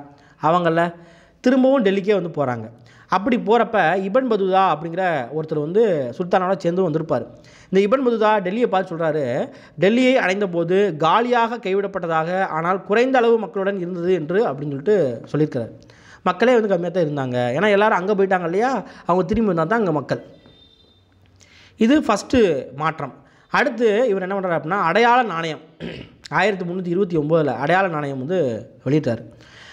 அவங்கள திரும்பவும் டெல்லிக்கே வந்து போகிறாங்க. அப்படி போகிறப்ப இபன் பதுதா அப்படிங்கிற ஒருத்தர் வந்து சுல்தானோட சேர்ந்து வந்திருப்பார். இந்த இபன் பதுதா டெல்லியை பார்த்து சொல்கிறாரு, டெல்லியை அடைந்த போது காலியாக கைவிடப்பட்டதாக, ஆனால் குறைந்த அளவு மக்களுடன் இருந்தது என்று அப்படின்னு சொல்லிட்டு சொல்லியிருக்கிறார். மக்களே வந்து கம்மியாக தான் இருந்தாங்க, ஏன்னா எல்லோரும் அங்கே போயிட்டாங்க இல்லையா, அவங்க திரும்பி வந்தால் தான் அங்கே மக்கள். இது ஃபஸ்ட்டு மாற்றம். அடுத்து இவர் என்ன பண்ணுறாரு அப்படின்னா அடையாள நாணயம் 1329 அடையாள நாணயம் வந்து வெளியிட்டார்.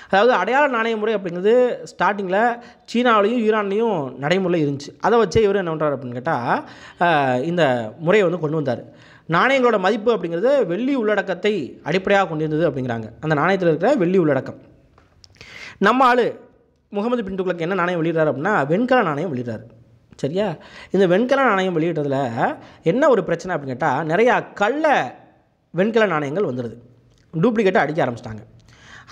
அதாவது அடையாள நாணய முறை அப்படிங்கிறது ஸ்டார்டிங்கில் சீனாவிலையும் ஈரான்லேயும் நடைமுறையில் இருந்துச்சு. அதை வச்சே இவர் என்ன பண்ணுறாரு அப்படின்னு கேட்டால் இந்த முறையை வந்து கொண்டு வந்தார். நாணயங்களோட மதிப்பு அப்படிங்கிறது வெள்ளி உள்ளடக்கத்தை அடிப்படையாக கொண்டிருந்தது அப்படிங்கிறாங்க. அந்த நாணயத்தில் இருக்கிற வெள்ளி உள்ளடக்கம். நம்ம ஆள் முகமது பின் துக்ளக் என்ன நாணயம் வெளியிடுறாரு அப்படின்னா வெண்கல நாணயம் வெளியிடுறாரு. சரியா? இந்த வெண்கல நாணயம் வெளியிட்டதில் என்ன ஒரு பிரச்சனை அப்படின்னு கேட்டால், நிறையா கள்ள வெண்கல நாணயங்கள் வந்துடுது, டூப்ளிகேட்டை அடிக்க ஆரம்பிச்சிட்டாங்க.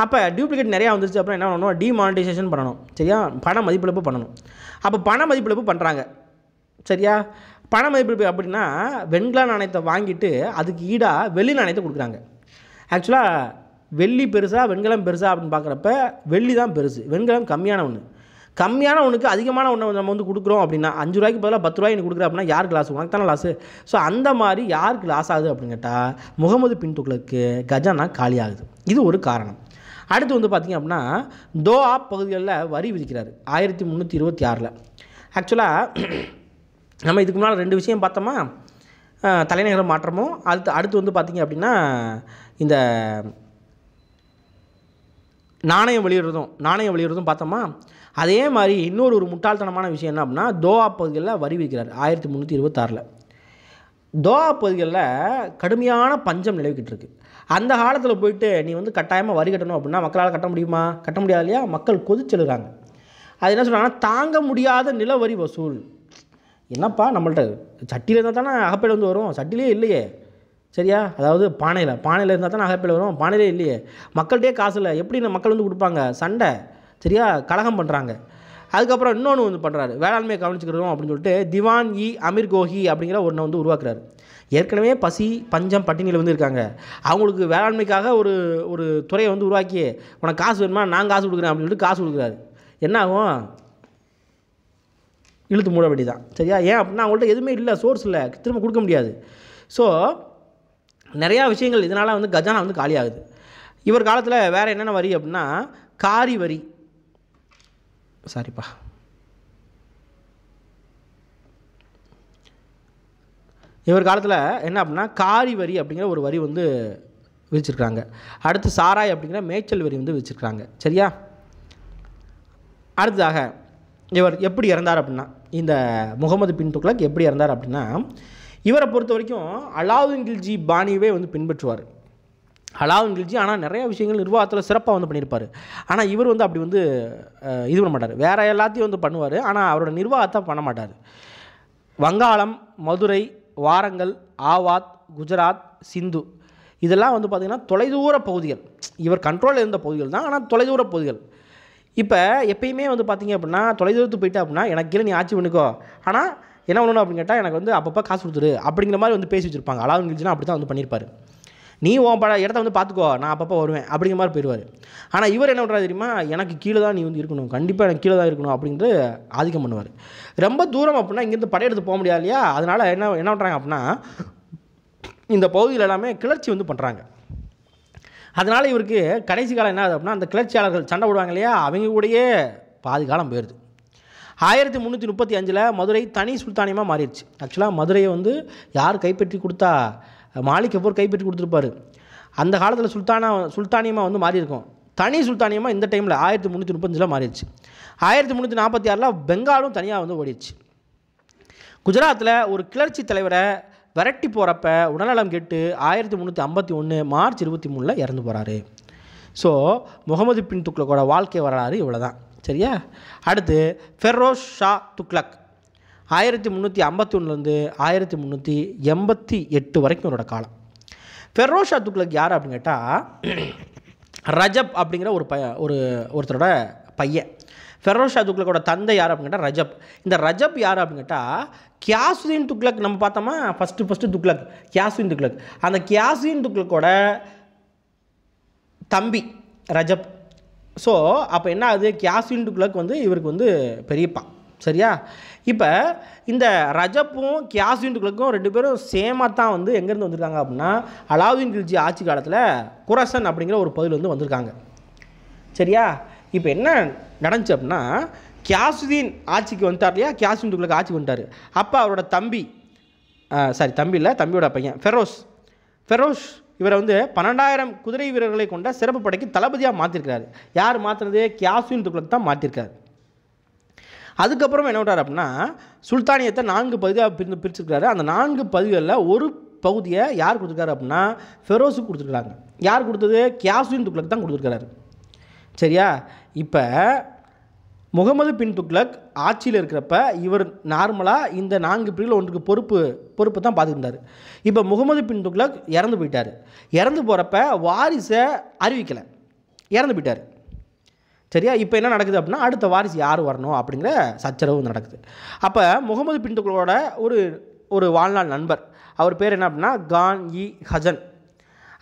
அப்போ டூப்ளிகேட் நிறையா வந்துருச்சு, அப்புறம் என்ன பண்ணணும், டிமானிட்டைசேஷன் பண்ணணும். சரியா? பண மதிப்பிழப்பு பண்ணணும். அப்போ பண மதிப்பிழப்பு பண்ணுறாங்க. சரியா? பண மதிப்பிழப்பு அப்படின்னா வெண்கல நாணயத்தை வாங்கிட்டு அதுக்கு ஈடாக வெள்ளி நாணயத்தை கொடுக்குறாங்க. ஆக்சுவலாக வெள்ளி பெருசாக வெண்கலம் பெருசாக அப்படின்னு பார்க்குறப்ப வெள்ளி தான் பெருசு, வெண்கலம் கம்மியான ஒன்று. கம்மியான ஒன்றுக்கு அதிகமான ஒன்றை நம்ம வந்து கொடுக்குறோம் அப்படின்னா 5 ரூபாய்க்கு பதிலாக 10 ரூபாய்க்கு நீ கொடுக்குற அப்படின்னா யாருக்கு லாஸ்? உனக்கு தானே லாஸு. ஸோ அந்த மாதிரி யாருக்கு லாஸ் ஆகுது அப்படின்னு கேட்டால் முகமது பின் துக்ளக்கு கஜானா காலி ஆகுது. இது ஒரு காரணம். அடுத்து வந்து பார்த்திங்க அப்படின்னா தோஆப் பகுதிகளில் வரி விதிக்கிறார் 1326. ஆக்சுவலாக நம்ம இதுக்கு முன்னால் 2 விஷயம் பார்த்தோமா, தலைநகர மாற்றமும் அடுத்து வந்து பார்த்திங்க அப்படின்னா இந்த நாணயம் வெளியிடுறதும் பார்த்தோமா. அதே மாதிரி இன்னொரு முட்டாள்தனமான விஷயம் என்ன அப்படின்னா தோஆப் பகுதிகளில் வரி விதிக்கிறார் 1326. தோஆப் பகுதிகளில் கடுமையான பஞ்சம் நிலவிக்கிட்டு இருக்கு. அந்த காலத்தில் போயிட்டு நீ வந்து கட்டாயமாக வரி கட்டணும் அப்படின்னா மக்களால் கட்ட முடியுமா? கட்ட முடியாது இல்லையா? மக்கள் கொதிச்செழுறாங்க. அது என்ன சொல்கிறாங்கன்னா தாங்க முடியாத நிலவரி வசூல். என்னப்பா நம்மள்ட்ட சட்டியில் இருந்தால் தானே அகப்பேடு வந்து வரும், சட்டிலே இல்லையே. சரியா? அதாவது பானையில் இருந்தால் தானே அகப்பேடு வரும், பானையிலே இல்லையே. மக்கள்கிட்டே காசு இல்லை, எப்படி மக்கள் வந்து கொடுப்பாங்க? சண்டை. சரியா? கலகம் பண்ணுறாங்க. அதுக்கப்புறம் இன்னொன்று வந்து பண்ணுறாரு, வேளாண்மையை கவனிச்சுக்கிறோம் அப்படின்னு சொல்லிட்டு திவான் இ அமீர் கோஹி அப்படிங்கிற ஒன்றை வந்து உருவாக்குறாரு. ஏற்கனவே பசி பஞ்சம் பட்டினியில் வந்து இருக்காங்க, அவங்களுக்கு வேளாண்மைக்காக ஒரு துறையை வந்து உருவாக்கி உனக்கு காசு வேணுமா, நான் காசு கொடுக்குறேன் அப்படின்னு சொல்லிட்டு காசு கொடுக்குறாரு. என்ன ஆகும்? இழுத்து மூட வேண்டியதான். சரியா? ஏன் அப்படின்னா அவங்கள்ட்ட எதுவுமே இல்லை, சோர்ஸ் இல்லை, திரும்ப கொடுக்க முடியாது. ஸோ நிறையா விஷயங்கள் இதனால் வந்து கஜானா வந்து காலி ஆகுது. இவர் காலத்தில் வேறு என்னென்ன வரி அப்படின்னா காரி வரி. சாரிப்பா, இவர் காலத்தில் என்ன அப்படின்னா காரி வரி அப்படிங்கிற ஒரு வரி வந்து விதிச்சிருக்காங்க. அடுத்து சாராய் அப்படிங்கிற மேய்ச்சல் வரி வந்து விதிச்சிருக்காங்க. சரியா? அடுத்ததாக இவர் எப்படி இறந்தார் அப்படின்னா, இந்த முகமது பின் துக்ளக் எப்படி இறந்தார் அப்படின்னா, இவரை பொறுத்த வரைக்கும் அலாவுதீன் கில்ஜி பாணியவே வந்து பின்பற்றுவார். அலாவுதீன் கில்ஜி ஆனால் நிறைய விஷயங்கள் நிர்வாகத்தில் சிறப்பாக வந்து பண்ணியிருப்பார். ஆனால் இவர் வந்து அப்படி வந்து இது பண்ண மாட்டார், வேறு எல்லாத்தையும் வந்து பண்ணுவார், ஆனால் அவரோட நிர்வாகத்தை பண்ண மாட்டார். வங்காளம், மதுரை, வாரங்கல், ஆவாத், குஜராத், சிந்து இதெல்லாம் வந்து பார்த்திங்கன்னா தொலைதூர பகுதிகள். இவர் கண்ட்ரோலில் இருந்த பகுதிகள் தான், ஆனால் தொலைதூர பகுதிகள். இப்போ எப்பயுமே வந்து பார்த்திங்க அப்படின்னா தொலைதூரத்து போயிட்டு அப்படின்னா எனக்கு கீழே நீ ஆட்சி பண்ணிக்கோ, ஆனால் என்ன பண்ணணும் அப்படின்னு கேட்டால் எனக்கு வந்து அப்பப்போ காசு கொடுத்துரு அப்படிங்கிற மாதிரி வந்து பேசி வச்சுருப்பாங்க. அலாவுதீன் கில்ஜினா அப்படி தான் வந்து பண்ணியிருப்பார். நீ உன் இடத்த வந்து பார்த்துக்கோ, நான் அப்பப்போ வருவேன் அப்படிங்கிற மாதிரி போயிடுவார். ஆனால் இவர் என்ன பண்ணுறாரு தெரியுமா, எனக்கு கீழே தான் நீ வந்து இருக்கணும், கண்டிப்பாக எனக்கு கீழே தான் இருக்கணும் அப்படின்ட்டு ஆதிக்கம் பண்ணுவார். ரொம்ப தூரம் அப்படின்னா இங்கேருந்து படையெடுத்து போக முடியாது இல்லையா, அதனால் என்ன பண்ணுறாங்க அப்படின்னா இந்த பகுதியில் எல்லாமே கிளர்ச்சி வந்து பண்ணுறாங்க. அதனால் இவருக்கு கடைசி காலம் என்ன ஆகுது அப்படின்னா அந்த கிளர்ச்சியாளர்கள் சண்டை போடுவாங்க இல்லையா, அவங்க கூடயே பாதி காலம் போயிடுது. 1335 மதுரை தனி சுல்தானியமாக மாறிடுச்சு. ஆக்சுவலாக மதுரையை வந்து யார் கைப்பற்றி கொடுத்தா, மாலிக் கஃபூர் கைப்பற்றி கொடுத்துருப்பாரு. அந்த காலத்தில் சுல்தானியமாக வந்து மாறி இருக்கும். தனி சுல்தானியமாக இந்த டைமில் 1335 மாறிடுச்சு. 1346 பெங்காலும் தனியாக வந்து ஓடிடுச்சு. குஜராத்தில் ஒரு கிளர்ச்சி தலைவரை விரட்டி போகிறப்ப உடல்நலம் கேட்டு 1351 மார்ச் 23 இறந்து போகிறாரு. ஸோ முகமது பின் துக்ளக்கோட வாழ்க்கை வரலாறு இவ்வளோ தான். சரியா? அடுத்து ஃபெரோஸ் ஷா துக்ளக் 1351 1388 வரைக்கும் அவரோட காலம். ஃபெரோஸ் ஷா துக்ளக் யார் அப்படின்னு கேட்டால் ரஜப் அப்படிங்கிற ஒருத்தரோட பையன். ஃபெரோஸ் ஷா துக்ளக்கோட தந்தை யார் அப்படின்னு கேட்டால் ரஜப். இந்த ரஜப் யார் அப்படின்னு கேட்டால் கியாசுதீன் துக்ளக், நம்ம பார்த்தோமா ஃபஸ்ட்டு துக்ளக் கியாசுதீன் துக்ளக், அந்த கியாசுதீன் துக்ளக்கோட தம்பி ரஜப். ஸோ அப்போ என்ன ஆகுது, கியாசுதீன் துக்ளக் வந்து இவருக்கு வந்து பெரியப்பா. சரியா? இப்போ இந்த ரஜப்பும் கியாசுதீன் துக்ளக்கும் 2 பேரும் சேமாக தான் வந்து எங்கேருந்து வந்திருக்காங்க அப்படின்னா அலாவுதீன் கில்ஜி ஆட்சி காலத்தில் குரசன் அப்படிங்கிற ஒரு பகுதியில் வந்து வந்திருக்காங்க. சரியா? இப்போ என்ன நடந்துச்சு அப்படின்னா கியாசுதீன் ஆட்சிக்கு வந்துட்டார் இல்லையா, கியாசுதீன் துக்ளக் ஆட்சிக்கு வந்துட்டார். அப்போ அவரோட தம்பியோட பையன் ஃபெரோஸ் இவரை வந்து 12,000 குதிரை வீரர்களை கொண்ட சிறப்பு படைக்கு தளபதியாக மாற்றிருக்கிறார். யார் மாற்றினது? கியாசுதீன் துக்ளக் தான் மாற்றிருக்கார். அதுக்கப்புறம் என்ன பண்ணுறாரு அப்படின்னா சுல்தானியத்தை 4 பகுதியாக பிரிச்சிருக்காரு. அந்த 4 பகுதிகளில் ஒரு பகுதியை யார் கொடுத்துருக்காரு அப்படின்னா ஃபெரோஸுக்கு கொடுத்துருக்காங்க. யார் கொடுத்தது? கியாசுதீன் துக்ளக் தான் கொடுத்துருக்காரு. சரியா? இப்போ முகமது பின் துக்ளக் ஆட்சியில் இருக்கிறப்ப இவர் நார்மலாக இந்த 4 பிரிவில் ஒன்றுக்கு பொறுப்பு தான் பார்த்துக்கிட்டார். இப்போ முகமது பின் துக்ளக் இறந்து போயிட்டார். இறந்து போகிறப்ப வாரிசை அறிவிக்கலை, இறந்து போயிட்டார். சரியா? இப்போ என்ன நடக்குது அப்படின்னா அடுத்த வாரிசு யார் வரணும் அப்படிங்கிற சச்சரவு நடக்குது. அப்போ முகமது பின் துக்ளக்கோட ஒரு வாழ்நாள் நண்பர், அவர் பேர் என்ன அப்படின்னா கான்-இ-ஹசன்.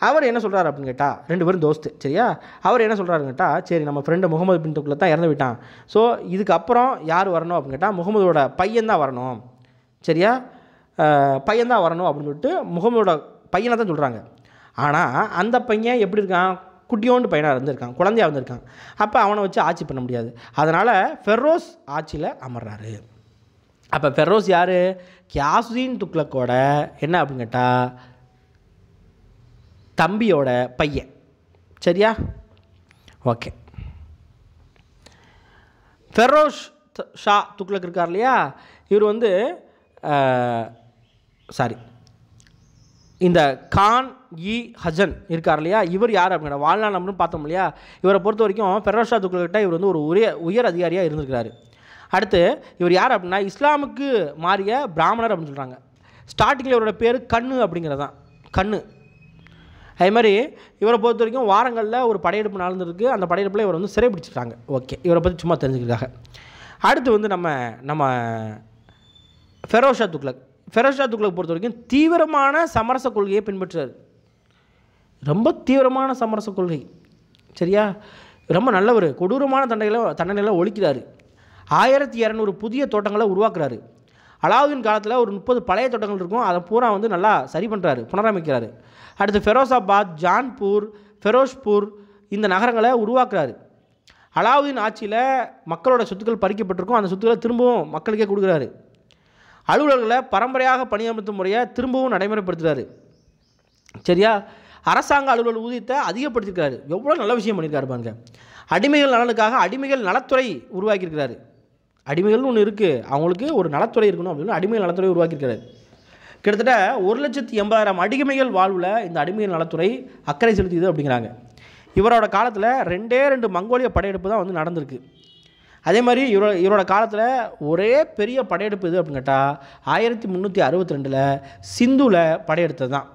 அவர் என்ன சொல்கிறார் அப்படின்னு கேட்டால் 2 பேரும் தோஸ்து. சரியா? அவர் என்ன சொல்கிறாருன்னு கேட்டால் சரி நம்ம ஃப்ரெண்டு முகமது பின் துக்ளக் தான் இறந்து விட்டான், ஸோ இதுக்கப்புறம் யார் வரணும் அப்படின்னு கேட்டால் முகமதோட பையன் தான் வரணும். சரியா? பையன் தான் வரணும் அப்படின்னு சொல்லிட்டு முகமதோட பையனை தான் சொல்கிறாங்க. ஆனால் அந்த பையன் எப்படி இருக்கான்? குட்டியோண்டு பையனாக இருந்திருக்கான், குழந்தையாக இருந்திருக்கான். அப்போ அவனை வச்சு ஆட்சி பண்ண முடியாது. அதனால் ஃபெரோஸ் ஆட்சியில் அமர்றாரு. அப்போ ஃபெரோஸ் யார்? கியாசுதீன் துக்ளக்கோட என்ன அப்படின்னு கேட்டால் தம்பியோட பையன். சரியா? ஓகே. ஃபெரோஸ் ஷா துக்ளக் இருக்கார் இல்லையா, இவர் வந்து இந்த கான்-இ-ஹசன் இருக்கார் இல்லையா, இவர் யார் அப்படிங்கிற வாழ்நாள் நம்மளும் பார்த்தோம் இல்லையா. இவரை பொறுத்த வரைக்கும் ஃபெரோஸ் ஷா துக்ளக்கிட்ட இவர் வந்து ஒரு உயர் அதிகாரியாக இருந்திருக்கிறாரு. அடுத்து இவர் யார் அப்படின்னா இஸ்லாமுக்கு மாறிய பிராமணர் அப்படின்னு சொல்கிறாங்க. ஸ்டார்டிங்கில் இவரோட பேர் கண்ணு அப்படிங்கிறதான், கண்ணு. அதே மாதிரி இவரை பொறுத்த வரைக்கும் வாரங்களில் ஒரு படையெடுப்பு நடந்திருக்கு. அந்த படையெடுப்பில் இவர் வந்து சிறைப்பிடிச்சிட்டாங்க. ஓகே, இவரை பற்றி சும்மா தெரிஞ்சுக்கிறதுக்காக. அடுத்து வந்து நம்ம ஃபெரோஸ் ஷா துக்ளக் பொறுத்த வரைக்கும் தீவிரமான சமரச கொள்கையை பின்பற்றுறார். ரொம்ப தீவிரமான சமரச கொள்கை. சரியா? ரொம்ப நல்லவர். கொடூரமான தண்டனைகளை ஒழிக்கிறாரு. 1200 புதிய தோட்டங்களை உருவாக்குறாரு. அலாவுதீன் காலத்தில் ஒரு 30 பழைய தோட்டங்கள் இருக்கும், அதை பூரா வந்து நல்லா சரி பண்ணுறாரு, புனரமைக்கிறாரு. அடுத்து ஃபெரோசாபாத், ஜான்பூர், ஃபெரோஸ்பூர் இந்த நகரங்களை உருவாக்குறாரு. அலாவுதீன் ஆட்சியில் மக்களோட சொத்துக்கள் பறிக்கப்பட்டிருக்கும், அந்த சொத்துக்களை திரும்பவும் மக்களுக்கே கொடுக்குறாரு. அலுவலர்களை பரம்பரையாக பணியமர்த்தும் முறையை திரும்பவும் நடைமுறைப்படுத்துகிறாரு. சரியா? அரசாங்க அலுவலர் ஊதியத்தை அதிகப்படுத்திருக்காரு. எவ்வளோ நல்ல விஷயம் பண்ணியிருக்காரு பாருங்க. அடிமைகள் நலனுக்காக அடிமைகள் நலத்துறை உருவாக்கியிருக்கிறாரு. அடிமைகள்னு ஒன்று இருக்குது, அவங்களுக்கு ஒரு நலத்துறை இருக்கணும் அப்படின்னு அடிமைகள் நலத்துறை உருவாக்கியிருக்கிறாரு. கிட்டத்தட்ட 1,80,000 அடிமைகள் வாழ்வில் இந்த அடிமைகள் நலத்துறை அக்கறை செலுத்தியது அப்படிங்கிறாங்க. இவரோட காலத்தில் 2 மங்கோலிய படையெடுப்பு தான் வந்து நடந்திருக்கு. அதே மாதிரி இவரோட காலத்தில் ஒரே பெரிய படையெடுப்பு இது அப்படின்னு கேட்டால் 1362 சிந்துவில் படையெடுத்தது தான்.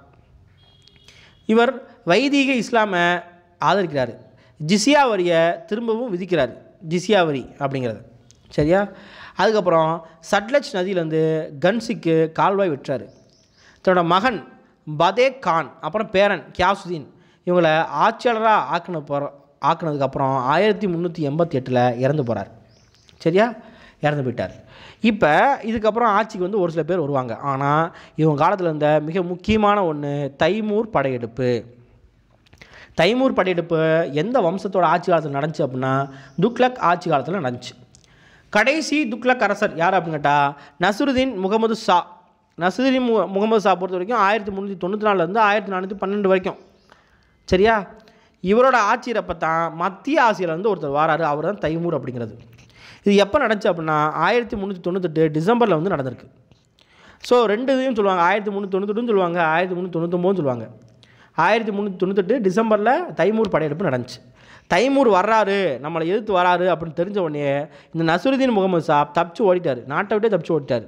இவர் வைதீக இஸ்லாமை ஆதரிக்கிறார். ஜிசியா வரியை திரும்பவும் விதிக்கிறார். ஜிசியா வரி அப்படிங்கிறது. சரியா? அதுக்கப்புறம் சட்லஜ் நதியிலேருந்து கன்சிக்கு கால்வாய் விட்டுறாரு. தன்னோட மகன் பதேக் கான் அப்புறம் பேரன் கியாசுதீன் இவங்களை ஆட்சியாளராக ஆக்குனதுக்கப்புறம் 1388 இறந்து போகிறார். சரியா? இறந்து போயிட்டார். இப்போ இதுக்கப்புறம் ஆட்சிக்கு வந்து ஒரு சில பேர் வருவாங்க. ஆனால் இவங்க காலத்தில் இருந்த மிக முக்கியமான ஒன்று தைமூர் படையெடுப்பு. தைமூர் படையெடுப்பு எந்த வம்சத்தோட ஆட்சி காலத்தில் நடந்துச்சு அப்படின்னா துக்ளக் ஆட்சி காலத்தில் நடந்துச்சு. கடைசி துக்ளக் அரசர் யார் அப்படின்னு கேட்டால் நசுருதீன் முகமது ஷா. நசுருதீன் முகமது ஷா பொறுத்த வரைக்கும் 1394 1412 வரைக்கும். சரியா? இவரோட ஆட்சியப்போ தான் மத்திய ஆசியாவிலேருந்து ஒருத்தர் வாராரு. அவர் தான் தைமூர் அப்படிங்கிறது. இது எப்போ நடந்துச்சு அப்படின்னா 1398 டிசம்பரில் வந்து நடந்திருக்கு. ஸோ ரெண்டு இதையும் சொல்லுவாங்க, 1398 சொல்லுவாங்க, 1399 சொல்லுவாங்க. 1398 டிசம்பரில் தைமூர் படையெடுப்பு நடந்துச்சு. தைமூர் வர்றாரு, நம்மளை எதிர்த்து வராரு அப்படின்னு தெரிஞ்ச உடனே இந்த நசுருதீன் முகமது ஷா தப்பிச்சு ஓடிட்டார், நாட்டை விட்டே தப்பிச்சு ஓடிட்டார்.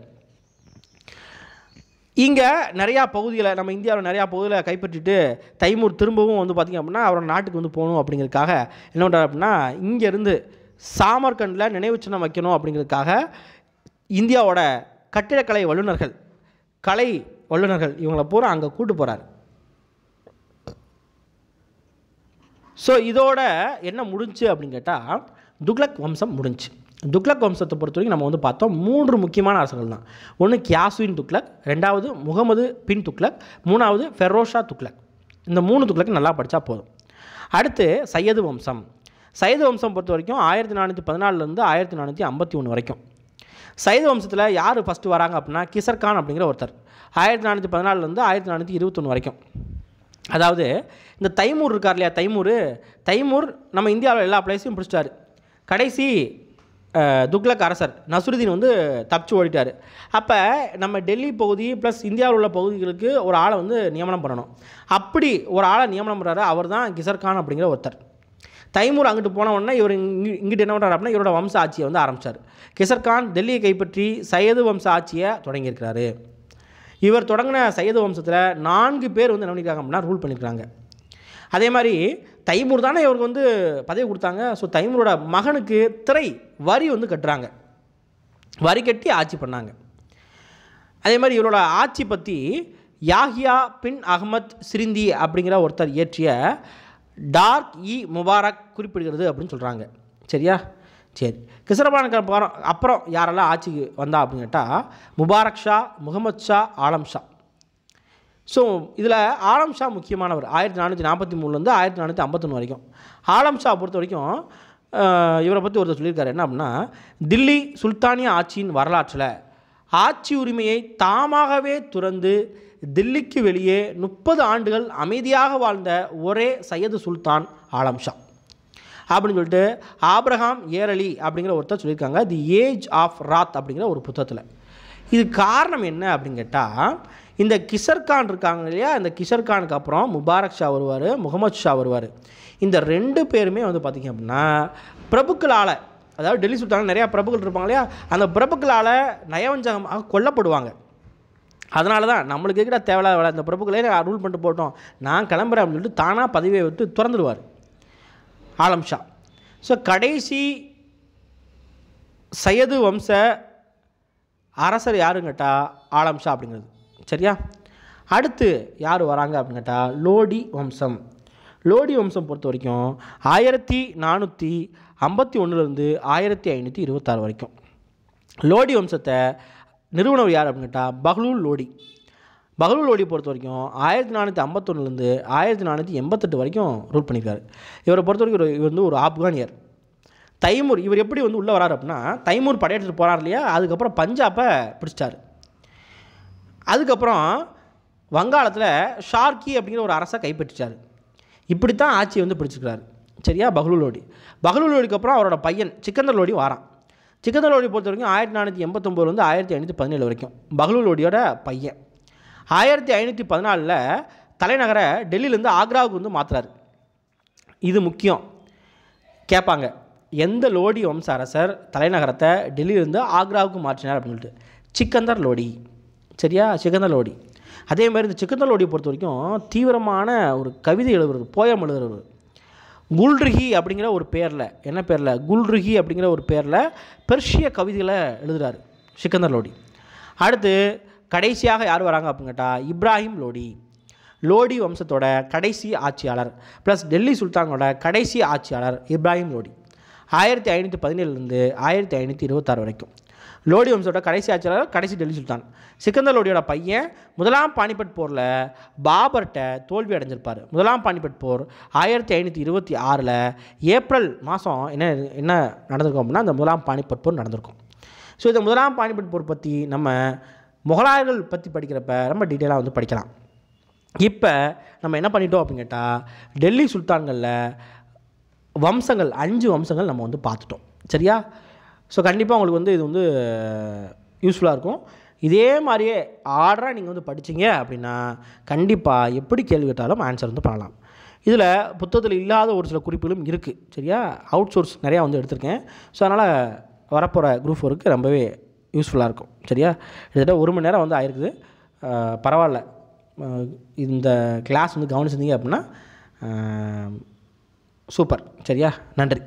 இங்கே நிறையா பகுதிகளை நம்ம இந்தியாவில் நிறையா பகுதிகளை கைப்பற்றிட்டு தைமூர் திரும்பவும் வந்து பார்த்திங்க அப்படின்னா அவரோட நாட்டுக்கு வந்து போகணும் அப்படிங்கிறதுக்காக என்ன பண்ணுறாரு அப்படின்னா இங்கேருந்து சாமர்கண்டில் நினைவு சின்னம் வைக்கணும் அப்படிங்கிறதுக்காக இந்தியாவோட கட்டிடக்கலை வல்லுநர்கள், கலை வல்லுநர்கள் இவங்களை பூரா அங்கே கூட்டு போகிறார். ஸோ இதோட என்ன முடிஞ்சு அப்படின்னு கேட்டால் துக்ளக் வம்சம் முடிஞ்சு. துக்ளக் வம்சத்தை பொறுத்த வரைக்கும் நம்ம வந்து பார்த்தோம் 3 முக்கியமான அரசர்கள் தான். ஒன்று கியாசுதீன் துக்ளக், 2வது முகமது பின் துக்ளக், 3வது ஃபெரோஷா துக்ளக். இந்த 3 துக்ளக் நல்லா படித்தா போதும். அடுத்து சையது வம்சம். சையது வம்சம் பொறுத்த வரைக்கும் 1414 1451 வரைக்கும். சையது வம்சத்தில் யார் ஃபஸ்ட்டு வராங்க அப்படின்னா கிசர்கான் அப்படிங்கிற ஒருத்தர் 1414 1421 வரைக்கும். அதாவது இந்த தைமூர் இருக்கார் இல்லையா, தைமூர் நம்ம இந்தியாவில் எல்லா பிளேஸையும் பிடிச்சிட்டாரு. கடைசி துக்ளக் அரசர் நசுருதீன் வந்து தப்பிச்சு ஓடிட்டார். அப்போ நம்ம டெல்லி பகுதி ப்ளஸ் இந்தியாவில் உள்ள பகுதிகளுக்கு ஒரு ஆளை வந்து நியமனம் பண்ணணும். அப்படி ஒரு ஆளை நியமனம் பண்ணுறாரு, அவர் தான் கிசர்கான் அப்படிங்கிற ஒருத்தர். தைமூர் அங்கிட்டு போன உடனே இவர் இங்கிட்டு என்ன பண்ணுறாரு அப்படின்னா இவரோட வம்ச ஆட்சியை வந்து ஆரம்பித்தார். கிசர்கான் டெல்லியை கைப்பற்றி சையது வம்ச ஆட்சியை தொடங்கியிருக்கிறாரு. இவர் தொடங்கின சையது வம்சத்தில் 4 பேர் வந்து என்ன பண்ணியிருக்காங்க அப்படின்னா ரூல் பண்ணியிருக்காங்க. அதே மாதிரி தைமூர் தானே இவருக்கு வந்து பதவி கொடுத்தாங்க. ஸோ தைமூரோட மகனுக்கு வரி வந்து கட்டுறாங்க, வரி கட்டி ஆட்சி பண்ணாங்க. அதே மாதிரி இவரோட ஆட்சி பற்றி யாஹியா பின் அகமத் சிரிந்தி அப்படிங்கிற ஒருத்தர் இயற்றிய டார்க் முபாரக் குறிப்பிடுகிறது அப்படின்னு சொல்கிறாங்க. சரியா? சரி, கிசர்கானுக்கு அப்புறம் யாரெல்லாம் ஆட்சிக்கு வந்தா அப்படின்னு கேட்டால் முபாரக் ஷா, முகமது ஷா, ஆலம் ஷா. ஸோ இதில் ஆலம் ஷா முக்கியமானவர் 1443 1451 வரைக்கும். ஆலம் ஷா பொறுத்த வரைக்கும் இவரை பற்றி ஒருத்தர் சொல்லியிருக்காரு என்ன அப்படின்னா தில்லி சுல்தானிய ஆட்சியின் வரலாற்றில் ஆட்சி உரிமையை தாமாகவே துறந்து தில்லிக்கு வெளியே 30 ஆண்டுகள் அமைதியாக வாழ்ந்த ஒரே சையது சுல்தான் ஆலம் ஷா அப்படின்னு சொல்லிட்டு ஆப்ரஹாம் ஏரலி அப்படிங்கிற ஒருத்தர் சொல்லியிருக்காங்க தி ஏஜ் ஆஃப் ராத் அப்படிங்கிற ஒரு புத்தகத்தில். இது காரணம் என்ன அப்படின்னு கேட்டால் இந்த கிசர்கான் இருக்காங்க இல்லையா, இந்த கிசர்கானுக்கு அப்புறம் முபாரக் ஷா வருவார், முகமது ஷா வருவார். இந்த 2 பேருமே வந்து பார்த்திங்க அப்படின்னா பிரபுக்களால், அதாவது டெல்லி சுல்தான் நிறையா பிரபுக்கள் இருப்பாங்க இல்லையா, அந்த பிரபுக்களால் நயவஞ்சகமாக கொல்லப்படுவாங்க. அதனால தான் நம்மளுக்கு இருக்கிற தேவையில்லாத வேலை, இந்த பிரபுக்களே ரூல் பண்ணிட்டு போட்டோம், நான் கிளம்புறேன் அப்படின்னு சொல்லிட்டு தானாக பதவியை விட்டு திறந்துடுவார் ஆலம் ஷா. ஸோ கடைசி சையது வம்ச அரசர் யாருன்னு கேட்டால் ஆலம் ஷா அப்படிங்கிறது. சரியா? அடுத்து யார் வராங்க அப்படின்னு கேட்டால் லோடி வம்சம். லோடி வம்சம் பொறுத்த வரைக்கும் 1451 1526 வரைக்கும். லோடி வம்சத்தை நிறுவனர் யார் அப்படின்னு கேட்டால் பஹ்லூல் லோடி. பஹ்லூல் லோடி பொறுத்த வரைக்கும் 1451 1488 வரைக்கும் ரூல் பண்ணியிருக்காரு. இவரை பொறுத்த வரைக்கும் இவர் வந்து ஒரு ஆப்கானியர். தைமூர் இவர் எப்படி வந்து உள்ளே வராரு அப்படின்னா தைமூர் படையெடுத்துட்டு போகிறார் இல்லையா, அதுக்கப்புறம் பஞ்சாபை பிடிச்சிட்டார். அதுக்கப்புறம் வங்காளத்தில் ஷார்கி அப்படிங்கிற ஒரு அரசை கைப்பற்றிச்சார். இப்படி தான் ஆட்சியை வந்து பிடிச்சிக்கிறாரு. சரியா? பஹ்லூல் லோடி. பஹ்லூல் லோடிக்கு அப்புறம் அவரோட பையன் சிக்கந்தர் லோடி வாரான். சிக்கந்தர் லோடி பொறுத்த வரைக்கும் 1489 1517 வரைக்கும் பஹ்லூல் லோடியோட பையன். 1514 தலைநகரை டெல்லியிலேருந்து ஆக்ராவுக்கு வந்து மாற்றுறாரு. இது முக்கியம், கேட்பாங்க எந்த லோடி வம்ச அரசர் தலைநகரத்தை டெல்லியிலேருந்து ஆக்ராவுக்கு மாற்றினார் அப்படின்னு சொல்லிட்டு சிக்கந்தர் லோடி. சரியா? சிக்கந்தர் லோடி. அதே மாதிரி இந்த சிக்கந்தர் லோடியை பொறுத்த வரைக்கும் தீவிரமான ஒரு கவிதை எழுதுறது, போயம் எழுதுறது. குல்ருஹி அப்படிங்கிற ஒரு பேரில், என்ன பேரில், குல்ருஹி அப்படிங்கிற ஒரு பேரில் பெர்ஷிய கவிதைகளை எழுதுகிறார் சிக்கந்தர் லோடி. அடுத்து கடைசியாக யார் வராங்க அப்படின்னு கேட்டால் இப்ராஹிம் லோடி. லோடி வம்சத்தோட கடைசி ஆட்சியாளர் ப்ளஸ் டெல்லி சுல்தானோட கடைசி ஆட்சியாளர் இப்ராஹிம் லோடி. 1517 1526 வரைக்கும் லோடி வம்சத்தோட கடைசி ஆட்சியாளர், கடைசி டெல்லி சுல்தான். சிக்கந்தர் லோடியோட பையன் முதலாம் பானிபட் போரில் பாபர்கிட்ட தோல்வி அடைஞ்சிருப்பார். முதலாம் பானிபட் போர் 1526 ஏப்ரல் மாதம் என்ன நடந்திருக்கும் அப்படின்னா அந்த முதலாம் பானிபட் போர் நடந்திருக்கும். ஸோ இந்த முதலாம் பானிபட் போர் பற்றி நம்ம முகலாயர்கள் பற்றி படிக்கிறப்ப ரொம்ப டீட்டெயிலாக வந்து படிக்கலாம். இப்போ நம்ம என்ன பண்ணிட்டோம் அப்படின்னு கேட்டால் டெல்லி சுல்தான்களில் வம்சங்கள் 5 வம்சங்கள் நம்ம வந்து பார்த்துட்டோம். சரியா? ஸோ கண்டிப்பாக உங்களுக்கு வந்து இது வந்து யூஸ்ஃபுல்லாக இருக்கும். இதே மாதிரியே ஆர்டராக நீங்கள் வந்து படிச்சிங்க அப்படின்னா கண்டிப்பாக எப்படி கேள்வி கேட்டாலும் ஆன்சர் வந்து பண்ணலாம். இதில் புத்தகத்தில் இல்லாத ஒரு சில குறிப்புகளும் இருக்குது. சரியா? அவுட் சோர்ஸ் நிறையா வந்து எடுத்திருக்கேன். ஸோ அதனால் வரப்போகிற குரூப் 4க்கு ரொம்பவே யூஸ்ஃபுல்லாக இருக்கும். சரியா? கிட்டத்தட்ட 1 மணி நேரம் வந்து ஆயிருக்குது. பரவாயில்ல, இந்த கிளாஸ் வந்து கவனிச்சிருந்தீங்க அப்படின்னா சூப்பர். சரியா? நன்றி.